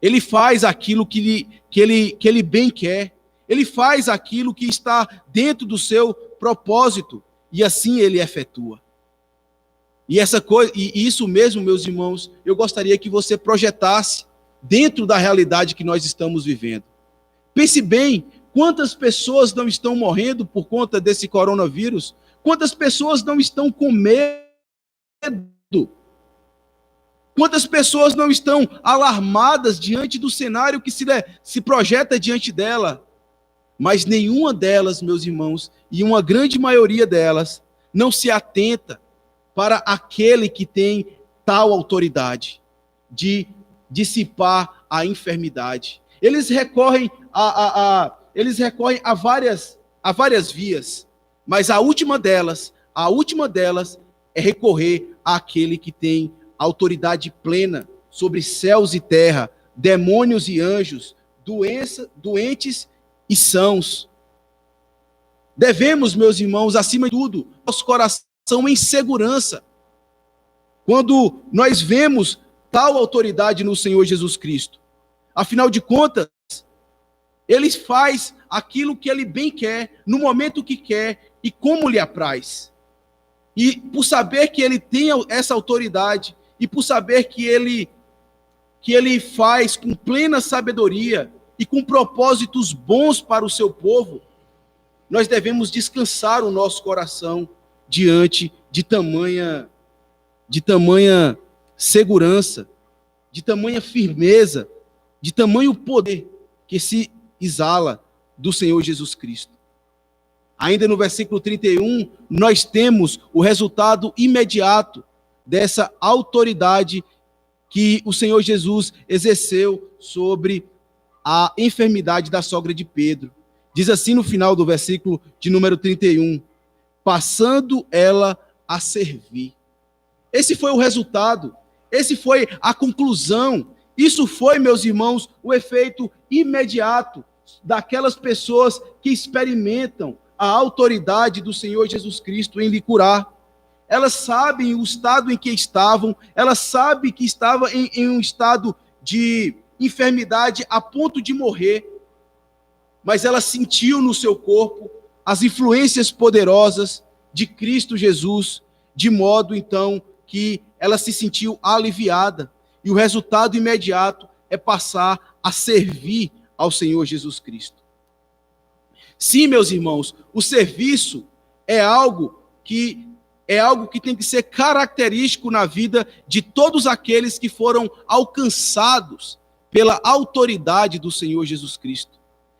Ele faz aquilo que ele bem quer. Ele faz aquilo que está dentro do seu propósito e assim ele efetua. E isso mesmo, meus irmãos, eu gostaria que você projetasse dentro da realidade que nós estamos vivendo. Pense bem, quantas pessoas não estão morrendo por conta desse coronavírus? Quantas pessoas não estão com medo? Quantas pessoas não estão alarmadas diante do cenário que se projeta diante dela? Mas nenhuma delas, meus irmãos, e uma grande maioria delas, não se atenta para aquele que tem tal autoridade de dissipar a enfermidade. Eles recorrem a várias vias, mas a última delas é recorrer àquele que tem autoridade plena sobre céus e terra, demônios e anjos, doentes e sãos. Devemos, meus irmãos, acima de tudo, nosso coração em segurança, quando nós vemos tal autoridade no Senhor Jesus Cristo. Afinal de contas, ele faz aquilo que ele bem quer, no momento que quer e como lhe apraz. E por saber que ele tem essa autoridade, e por saber que ele faz com plena sabedoria e com propósitos bons para o seu povo, nós devemos descansar o nosso coração diante de tamanha segurança, de tamanha firmeza, de tamanho poder que se exala do Senhor Jesus Cristo. Ainda no versículo 31, nós temos o resultado imediato dessa autoridade que o Senhor Jesus exerceu sobre a enfermidade da sogra de Pedro. Diz assim no final do versículo de número 31, passando ela a servir. Esse foi o resultado, esse foi a conclusão, isso foi, meus irmãos, o efeito imediato daquelas pessoas que experimentam a autoridade do Senhor Jesus Cristo em lhe curar. Elas sabem o estado em que estavam, elas sabem que estavam em um estado de enfermidade a ponto de morrer, mas ela sentiu no seu corpo as influências poderosas de Cristo Jesus, de modo então que ela se sentiu aliviada, e o resultado imediato é passar a servir ao Senhor Jesus Cristo. Sim, meus irmãos, o serviço é algo que tem que ser característico na vida de todos aqueles que foram alcançados pela autoridade do Senhor Jesus Cristo,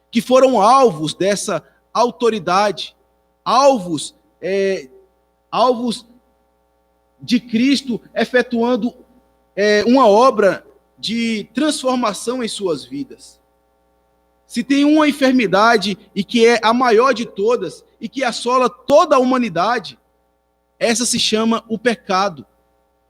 que foram alvos dessa autoridade, alvos de Cristo efetuando uma obra de transformação em suas vidas. Se tem uma enfermidade e que é a maior de todas e que assola toda a humanidade, essa se chama o pecado.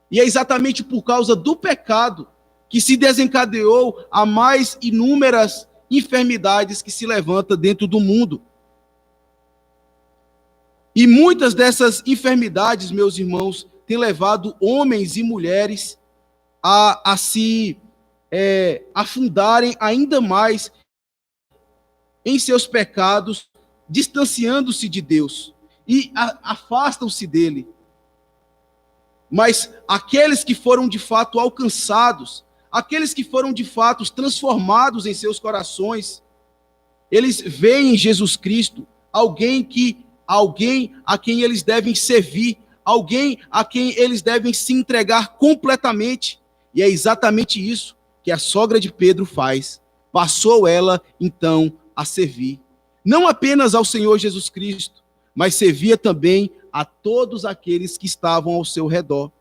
E é exatamente por causa do pecado que se desencadeou a mais inúmeras enfermidades que se levantam dentro do mundo. E muitas dessas enfermidades, meus irmãos, têm levado homens e mulheres a se afundarem ainda mais em seus pecados, distanciando-se de Deus e afastam-se dele. Mas aqueles que foram de fato alcançados, aqueles que foram de fato transformados em seus corações, eles veem em Jesus Cristo alguém a quem eles devem servir, alguém a quem eles devem se entregar completamente. E é exatamente isso que a sogra de Pedro faz. Passou ela, então, a servir, não apenas ao Senhor Jesus Cristo, mas servia também a todos aqueles que estavam ao seu redor.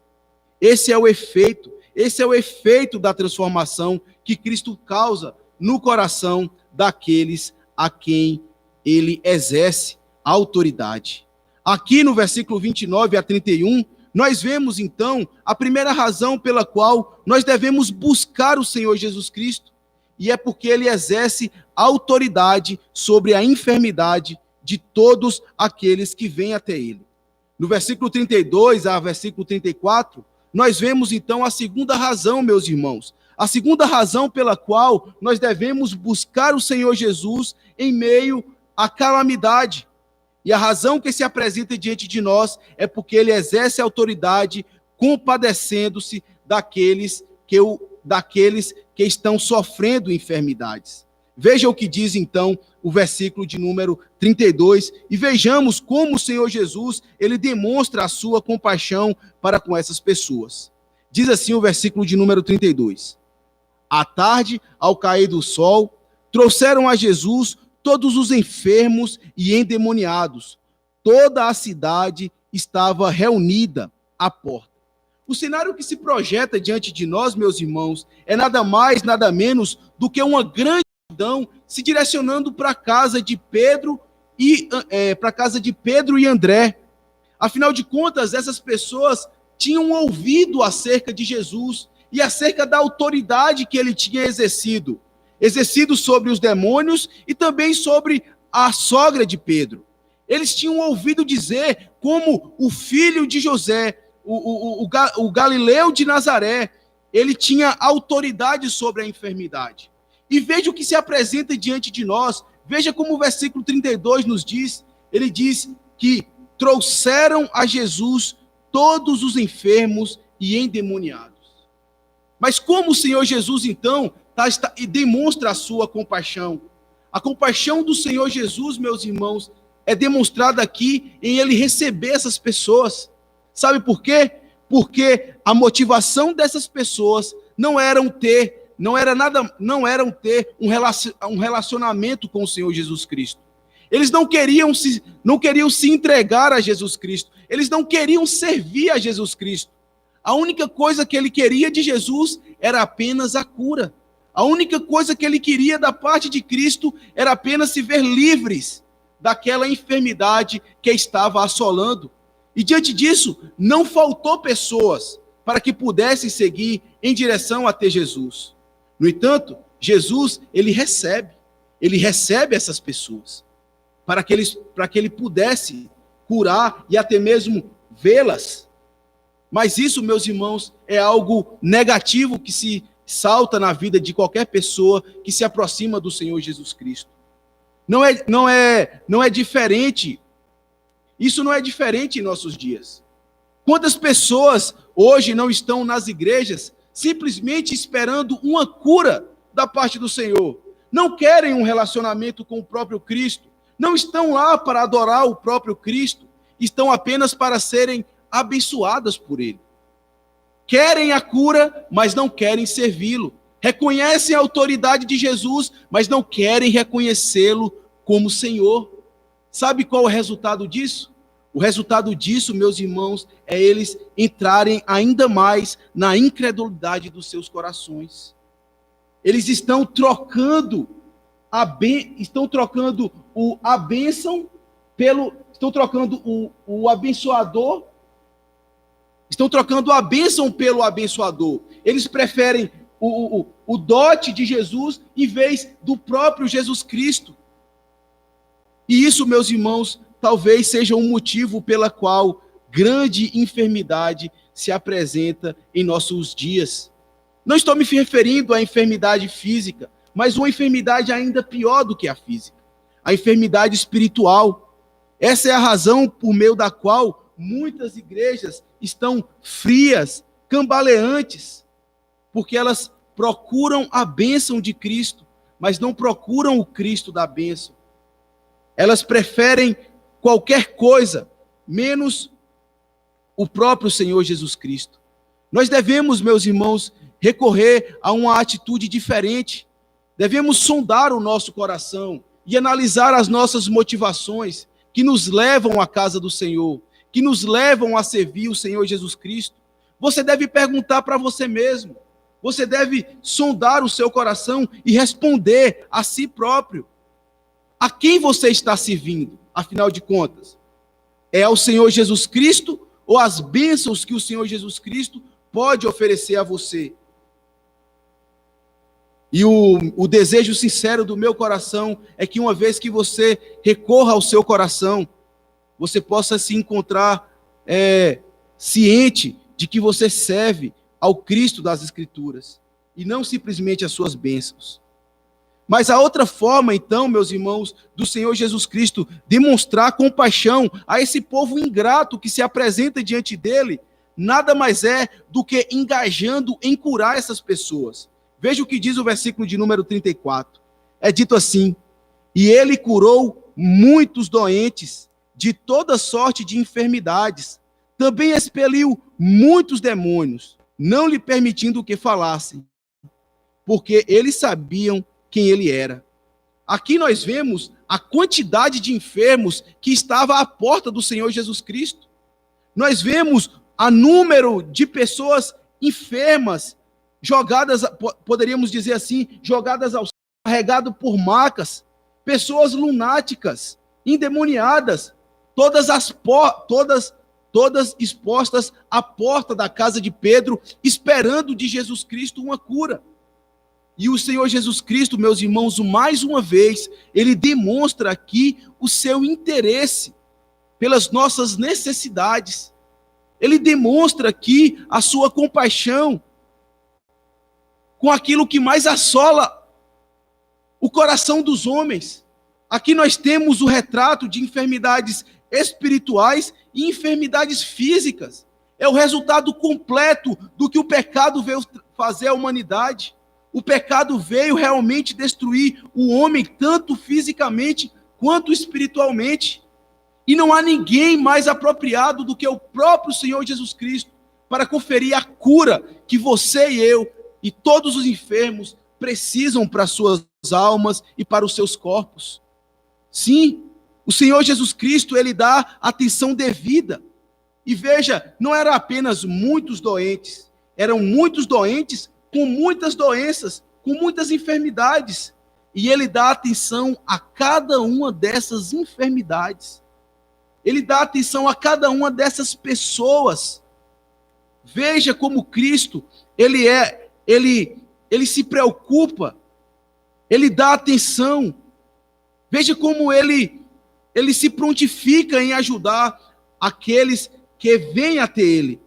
Esse é o efeito da transformação que Cristo causa no coração daqueles a quem ele exerce a autoridade. Aqui no versículo 29 a 31, nós vemos então a primeira razão pela qual nós devemos buscar o Senhor Jesus Cristo, e é porque ele exerce autoridade sobre a enfermidade de todos aqueles que vêm até ele. No versículo 32 a versículo 34, nós vemos então a segunda razão, meus irmãos, a segunda razão pela qual nós devemos buscar o Senhor Jesus em meio à calamidade. E a razão que se apresenta diante de nós é porque ele exerce autoridade compadecendo-se daqueles que estão sofrendo enfermidades. Veja o que diz então o versículo de número 32 e vejamos como o Senhor Jesus, ele demonstra a sua compaixão para com essas pessoas. Diz assim o versículo de número 32. À tarde, ao cair do sol, trouxeram a Jesus todos os enfermos e endemoniados. Toda a cidade estava reunida à porta. O cenário que se projeta diante de nós, meus irmãos, é nada mais, nada menos do que uma grande multidão se direcionando para a casa de Pedro e André. Afinal de contas, essas pessoas tinham ouvido acerca de Jesus e acerca da autoridade que ele tinha exercido sobre os demônios e também sobre a sogra de Pedro. Eles tinham ouvido dizer como o filho de José, o Galileu de Nazaré, ele tinha autoridade sobre a enfermidade. E veja o que se apresenta diante de nós. Veja como o versículo 32 nos diz. Ele diz que trouxeram a Jesus todos os enfermos e endemoniados. Mas como o Senhor Jesus, então, demonstra a sua compaixão? A compaixão do Senhor Jesus, meus irmãos, é demonstrada aqui em ele receber essas pessoas. Sabe por quê? Porque a motivação dessas pessoas não era ter um relacionamento com o Senhor Jesus Cristo. Eles não queriam se entregar a Jesus Cristo. Eles não queriam servir a Jesus Cristo. A única coisa que ele queria de Jesus era apenas a cura. A única coisa que ele queria da parte de Cristo era apenas se ver livres daquela enfermidade que estava assolando. E diante disso, não faltou pessoas para que pudessem seguir em direção até Jesus. No entanto, Jesus, ele recebe essas pessoas para que ele pudesse curar e até mesmo vê-las. Mas isso, meus irmãos, é algo negativo que se salta na vida de qualquer pessoa que se aproxima do Senhor Jesus Cristo. Não é diferente. Isso não é diferente em nossos dias. Quantas pessoas hoje não estão nas igrejas simplesmente esperando uma cura da parte do Senhor? Não querem um relacionamento com o próprio Cristo. Não estão lá para adorar o próprio Cristo. Estão apenas para serem abençoadas por Ele. Querem a cura, mas não querem servi-lo. Reconhecem a autoridade de Jesus, mas não querem reconhecê-lo como Senhor. Sabe qual é o resultado disso? O resultado disso, meus irmãos, é eles entrarem ainda mais na incredulidade dos seus corações. Eles estão trocando a bênção estão trocando o abençoador, estão trocando a bênção pelo abençoador. Eles preferem o dote de Jesus em vez do próprio Jesus Cristo. E isso, meus irmãos, talvez seja um motivo pela qual grande enfermidade se apresenta em nossos dias. Não estou me referindo à enfermidade física, mas uma enfermidade ainda pior do que a física, a enfermidade espiritual. Essa é a razão por meio da qual muitas igrejas estão frias, cambaleantes, porque elas procuram a bênção de Cristo, mas não procuram o Cristo da bênção. Elas preferem qualquer coisa, menos o próprio Senhor Jesus Cristo. Nós devemos, meus irmãos, recorrer a uma atitude diferente. Devemos sondar o nosso coração e analisar as nossas motivações que nos levam à casa do Senhor, que nos levam a servir o Senhor Jesus Cristo. Você deve perguntar para você mesmo. Você deve sondar o seu coração e responder a si próprio. A quem você está servindo, afinal de contas? É ao Senhor Jesus Cristo ou às bênçãos que o Senhor Jesus Cristo pode oferecer a você? E o desejo sincero do meu coração é que uma vez que você recorra ao seu coração, você possa se encontrar ciente de que você serve ao Cristo das Escrituras e não simplesmente as suas bênçãos. Mas a outra forma, então, meus irmãos, do Senhor Jesus Cristo demonstrar compaixão a esse povo ingrato que se apresenta diante dele, nada mais é do que engajando em curar essas pessoas. Veja o que diz o versículo de número 34. É dito assim: e ele curou muitos doentes de toda sorte de enfermidades, também expeliu muitos demônios, não lhe permitindo que falassem, porque eles sabiam quem ele era. Aqui nós vemos a quantidade de enfermos que estava à porta do Senhor Jesus Cristo. Nós vemos o número de pessoas enfermas, jogadas, poderíamos dizer assim, jogadas ao céu, carregado por macas, pessoas lunáticas, endemoniadas, todas expostas à porta da casa de Pedro, esperando de Jesus Cristo uma cura. E o Senhor Jesus Cristo, meus irmãos, mais uma vez, ele demonstra aqui o seu interesse pelas nossas necessidades. Ele demonstra aqui a sua compaixão com aquilo que mais assola o coração dos homens. Aqui nós temos o retrato de enfermidades espirituais e enfermidades físicas. É o resultado completo do que o pecado veio fazer à humanidade. O pecado veio realmente destruir o homem, tanto fisicamente quanto espiritualmente. E não há ninguém mais apropriado do que o próprio Senhor Jesus Cristo para conferir a cura que você e eu e todos os enfermos precisam para as suas almas e para os seus corpos. Sim, o Senhor Jesus Cristo, ele dá atenção devida. E veja, não eram apenas muitos doentes, eram muitos doentes com muitas doenças, com muitas enfermidades. E ele dá atenção a cada uma dessas enfermidades. Ele dá atenção a cada uma dessas pessoas. Veja como Cristo, ele se preocupa, ele dá atenção. Veja como ele se prontifica em ajudar aqueles que vêm até ele.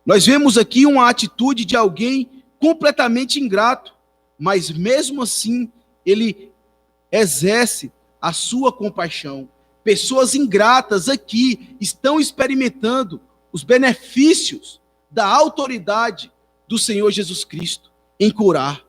Nós vemos aqui uma atitude de alguém completamente ingrato, mas mesmo assim ele exerce a sua compaixão. Pessoas ingratas aqui estão experimentando os benefícios da autoridade do Senhor Jesus Cristo em curar.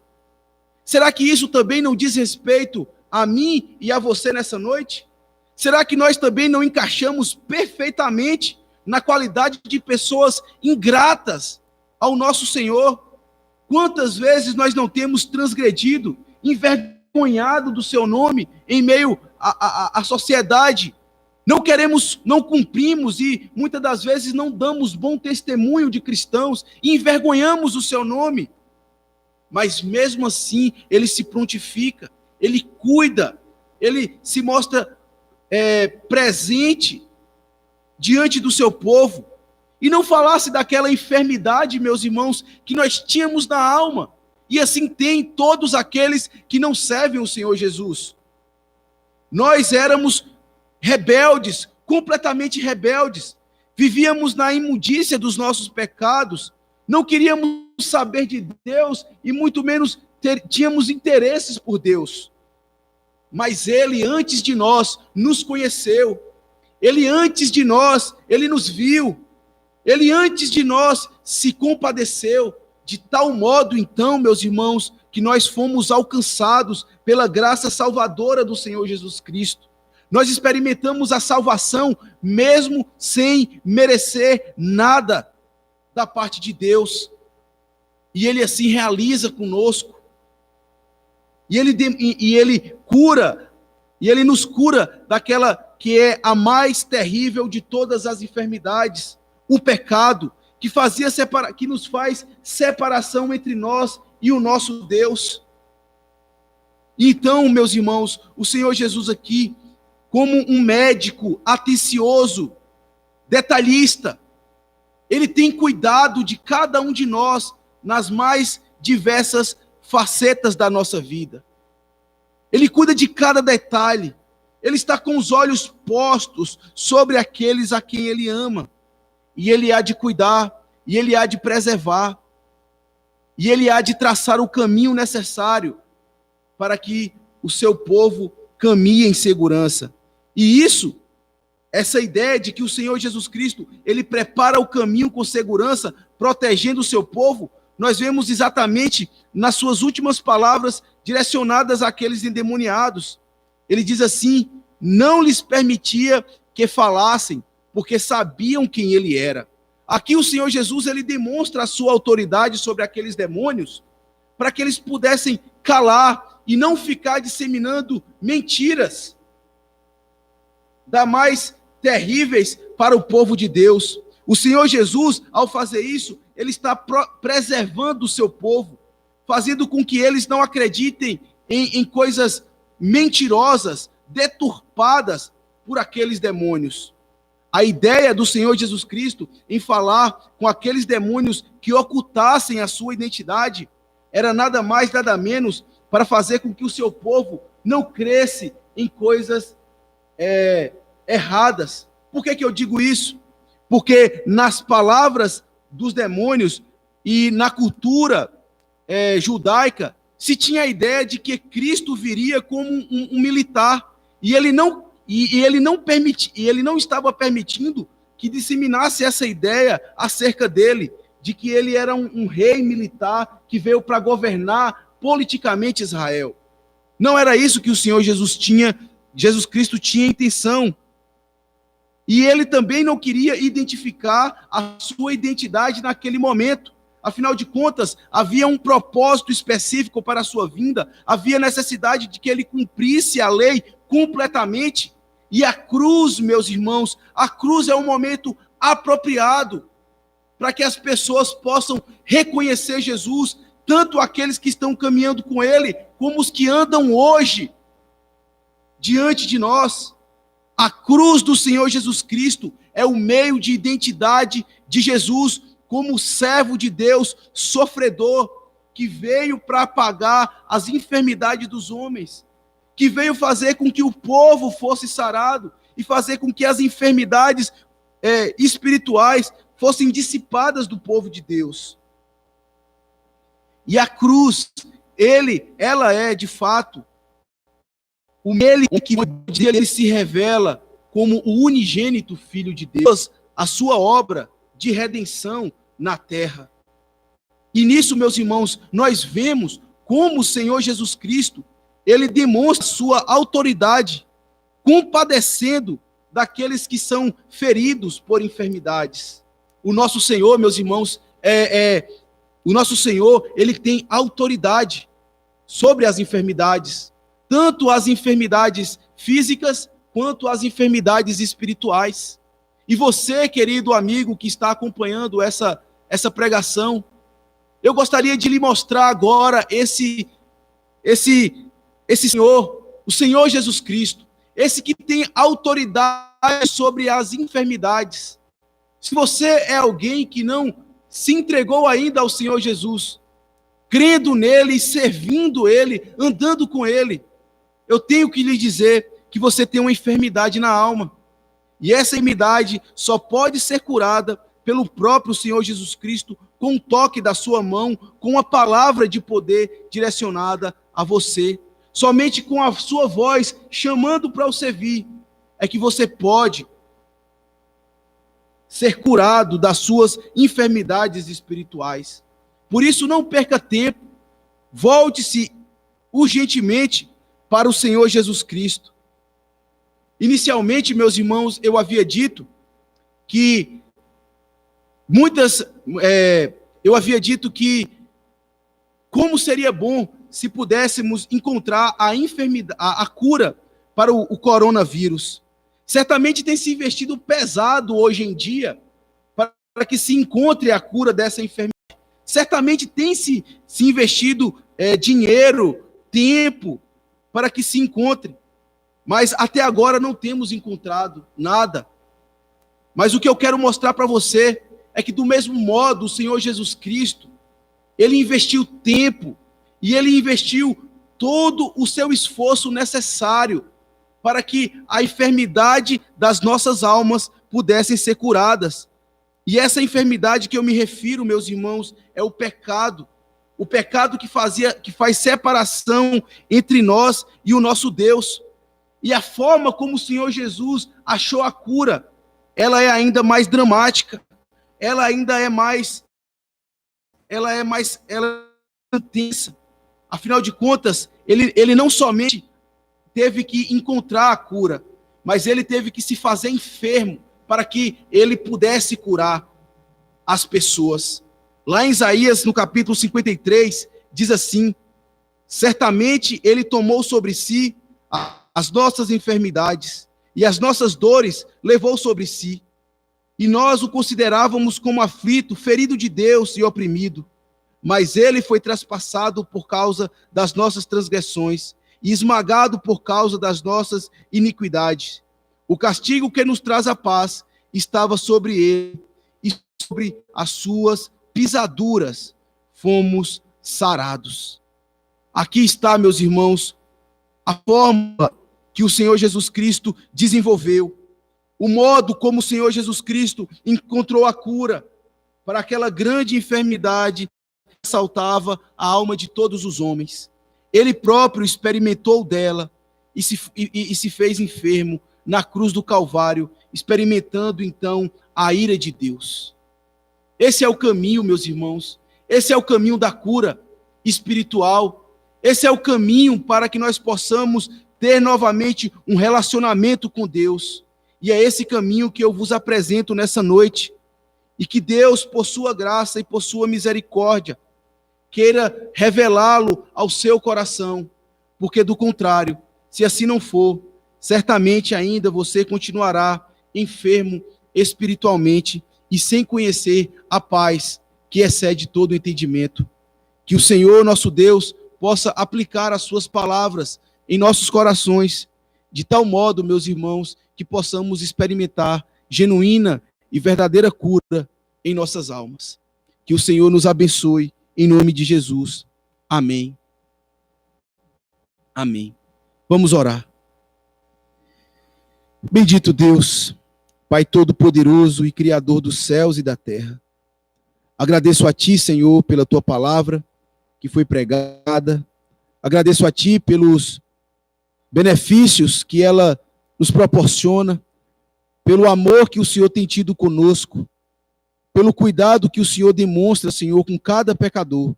Será que isso também não diz respeito a mim e a você nessa noite? Será que nós também não encaixamos perfeitamente na qualidade de pessoas ingratas ao nosso Senhor? Quantas vezes nós não temos transgredido, envergonhado do seu nome em meio à sociedade? Não queremos, não cumprimos e muitas das vezes não damos bom testemunho de cristãos e envergonhamos o seu nome. Mas mesmo assim, ele se prontifica, ele cuida, ele se mostra presente diante do seu povo. E não falasse daquela enfermidade, meus irmãos, que nós tínhamos na alma. E assim tem todos aqueles que não servem o Senhor Jesus. Nós éramos rebeldes, completamente rebeldes. Vivíamos na imundícia dos nossos pecados. Não queríamos saber de Deus e muito menos tínhamos interesses por Deus. Mas Ele, antes de nós, nos conheceu. Ele, antes de nós, Ele nos viu. Ele, antes de nós, se compadeceu. De tal modo, então, meus irmãos, que nós fomos alcançados pela graça salvadora do Senhor Jesus Cristo. Nós experimentamos a salvação mesmo sem merecer nada da parte de Deus. E Ele assim realiza conosco. E Ele cura, e Ele nos cura daquela que é a mais terrível de todas as enfermidades, o pecado, que nos faz separação entre nós e o nosso Deus. Então, meus irmãos, o Senhor Jesus aqui, como um médico atencioso, detalhista, Ele tem cuidado de cada um de nós nas mais diversas facetas da nossa vida. Ele cuida de cada detalhe. Ele está com os olhos postos sobre aqueles a quem Ele ama. E Ele há de cuidar, e Ele há de preservar, e Ele há de traçar o caminho necessário para que o seu povo caminhe em segurança. E essa ideia de que o Senhor Jesus Cristo, Ele prepara o caminho com segurança, protegendo o seu povo, nós vemos exatamente nas suas últimas palavras direcionadas àqueles endemoniados. Ele diz assim: não lhes permitia que falassem, porque sabiam quem Ele era. Aqui o Senhor Jesus, Ele demonstra a sua autoridade sobre aqueles demônios, para que eles pudessem calar e não ficar disseminando mentiras, da mais terríveis para o povo de Deus. O Senhor Jesus, ao fazer isso, Ele está preservando o seu povo, fazendo com que eles não acreditem em coisas mentirosas, deturpadas por aqueles demônios. A ideia do Senhor Jesus Cristo em falar com aqueles demônios que ocultassem a sua identidade era nada mais, nada menos para fazer com que o seu povo não cresce em coisas erradas. Por que eu digo isso? Porque nas palavras dos demônios e na cultura judaica se tinha a ideia de que Cristo viria como um militar, e ele não estava permitindo que disseminasse essa ideia acerca dele, de que ele era um rei militar que veio para governar politicamente Israel. Não era isso que o Senhor Jesus Cristo tinha intenção. E ele também não queria identificar a sua identidade naquele momento. Afinal de contas, havia um propósito específico para a sua vinda, havia necessidade de que ele cumprisse a lei completamente. E a cruz, meus irmãos, a cruz é um momento apropriado para que as pessoas possam reconhecer Jesus, tanto aqueles que estão caminhando com ele, como os que andam hoje diante de nós. A cruz do Senhor Jesus Cristo é o meio de identidade de Jesus como servo de Deus, sofredor, que veio para apagar as enfermidades dos homens, que veio fazer com que o povo fosse sarado e fazer com que as enfermidades espirituais fossem dissipadas do povo de Deus. E a cruz, ela é de fato o meio que ele se revela como o unigênito Filho de Deus, a sua obra de redenção na terra. E nisso, meus irmãos, nós vemos como o Senhor Jesus Cristo, ele demonstra sua autoridade, compadecendo daqueles que são feridos por enfermidades. O nosso Senhor, meus irmãos, o nosso Senhor, ele tem autoridade sobre as enfermidades, tanto as enfermidades físicas, quanto as enfermidades espirituais. E você, querido amigo que está acompanhando essa pregação, eu gostaria de lhe mostrar agora esse Senhor, o Senhor Jesus Cristo, esse que tem autoridade sobre as enfermidades. Se você é alguém que não se entregou ainda ao Senhor Jesus, crendo nele, servindo ele, andando com ele, eu tenho que lhe dizer que você tem uma enfermidade na alma. E essa enfermidade só pode ser curada pelo próprio Senhor Jesus Cristo, com um toque da sua mão, com uma palavra de poder direcionada a você. Somente com a sua voz chamando para o servir é que você pode ser curado das suas enfermidades espirituais. Por isso, não perca tempo, volte-se urgentemente para o Senhor Jesus Cristo. Inicialmente, meus irmãos, eu havia dito que como seria bom se pudéssemos encontrar a enfermidade, a cura para o coronavírus. Certamente tem se investido pesado hoje em dia para que se encontre a cura dessa enfermidade. Certamente tem se investido dinheiro, tempo, para que se encontre. Mas até agora não temos encontrado nada. Mas o que eu quero mostrar para você é que do mesmo modo o Senhor Jesus Cristo, ele investiu tempo e ele investiu todo o seu esforço necessário para que a enfermidade das nossas almas pudessem ser curadas. E essa enfermidade que eu me refiro, meus irmãos, é o pecado. O pecado que faz separação entre nós e o nosso Deus. E a forma como o Senhor Jesus achou a cura, ela é ainda mais dramática. Ela é mais intensa. Afinal de contas, ele não somente teve que encontrar a cura, mas ele teve que se fazer enfermo para que ele pudesse curar as pessoas. Lá em Isaías, no capítulo 53, diz assim: certamente ele tomou sobre si as nossas enfermidades e as nossas dores levou sobre si. E nós o considerávamos como aflito, ferido de Deus e oprimido. Mas ele foi traspassado por causa das nossas transgressões e esmagado por causa das nossas iniquidades. O castigo que nos traz a paz estava sobre ele, e sobre as suas pisaduras fomos sarados. Aqui está, meus irmãos, a forma que o Senhor Jesus Cristo desenvolveu, o modo como o Senhor Jesus Cristo encontrou a cura para aquela grande enfermidade que assaltava a alma de todos os homens. Ele próprio experimentou dela e se fez enfermo na cruz do Calvário, experimentando então a ira de Deus. Esse é o caminho, meus irmãos. Esse é o caminho da cura espiritual. Esse é o caminho para que nós possamos ter novamente um relacionamento com Deus. E é esse caminho que eu vos apresento nessa noite. E que Deus, por sua graça e por sua misericórdia, queira revelá-lo ao seu coração, porque do contrário, se assim não for, certamente ainda você continuará enfermo espiritualmente e sem conhecer a paz que excede todo o entendimento. Que o Senhor, nosso Deus, possa aplicar as suas palavras em nossos corações, de tal modo, meus irmãos, que possamos experimentar genuína e verdadeira cura em nossas almas. Que o Senhor nos abençoe. Em nome de Jesus. Amém. Amém. Vamos orar. Bendito Deus, Pai Todo-Poderoso e Criador dos céus e da terra. Agradeço a Ti, Senhor, pela Tua palavra que foi pregada. Agradeço a Ti pelos benefícios que ela nos proporciona, pelo amor que o Senhor tem tido conosco, pelo cuidado que o Senhor demonstra, Senhor, com cada pecador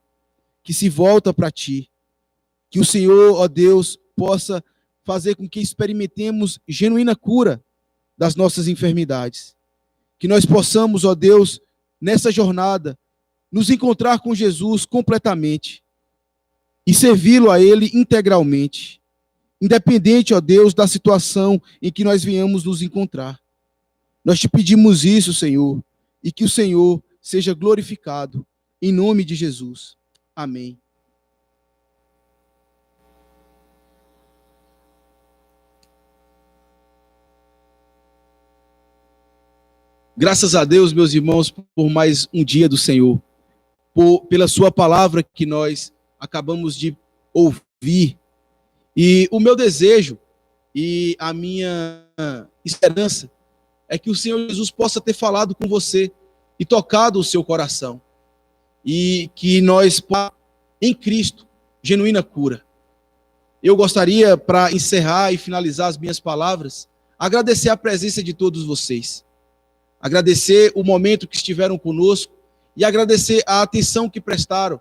que se volta para Ti. Que o Senhor, ó Deus, possa fazer com que experimentemos genuína cura das nossas enfermidades. Que nós possamos, ó Deus, nessa jornada, nos encontrar com Jesus completamente e servi-lo a Ele integralmente, independente, ó Deus, da situação em que nós venhamos nos encontrar. Nós te pedimos isso, Senhor, e que o Senhor seja glorificado, em nome de Jesus. Amém. Graças a Deus, meus irmãos, por mais um dia do Senhor, pela sua palavra que nós acabamos de ouvir. E o meu desejo e a minha esperança é que o Senhor Jesus possa ter falado com você e tocado o seu coração. E que nós, em Cristo, genuína cura. Eu gostaria, para encerrar e finalizar as minhas palavras, agradecer a presença de todos vocês. Agradecer o momento que estiveram conosco e agradecer a atenção que prestaram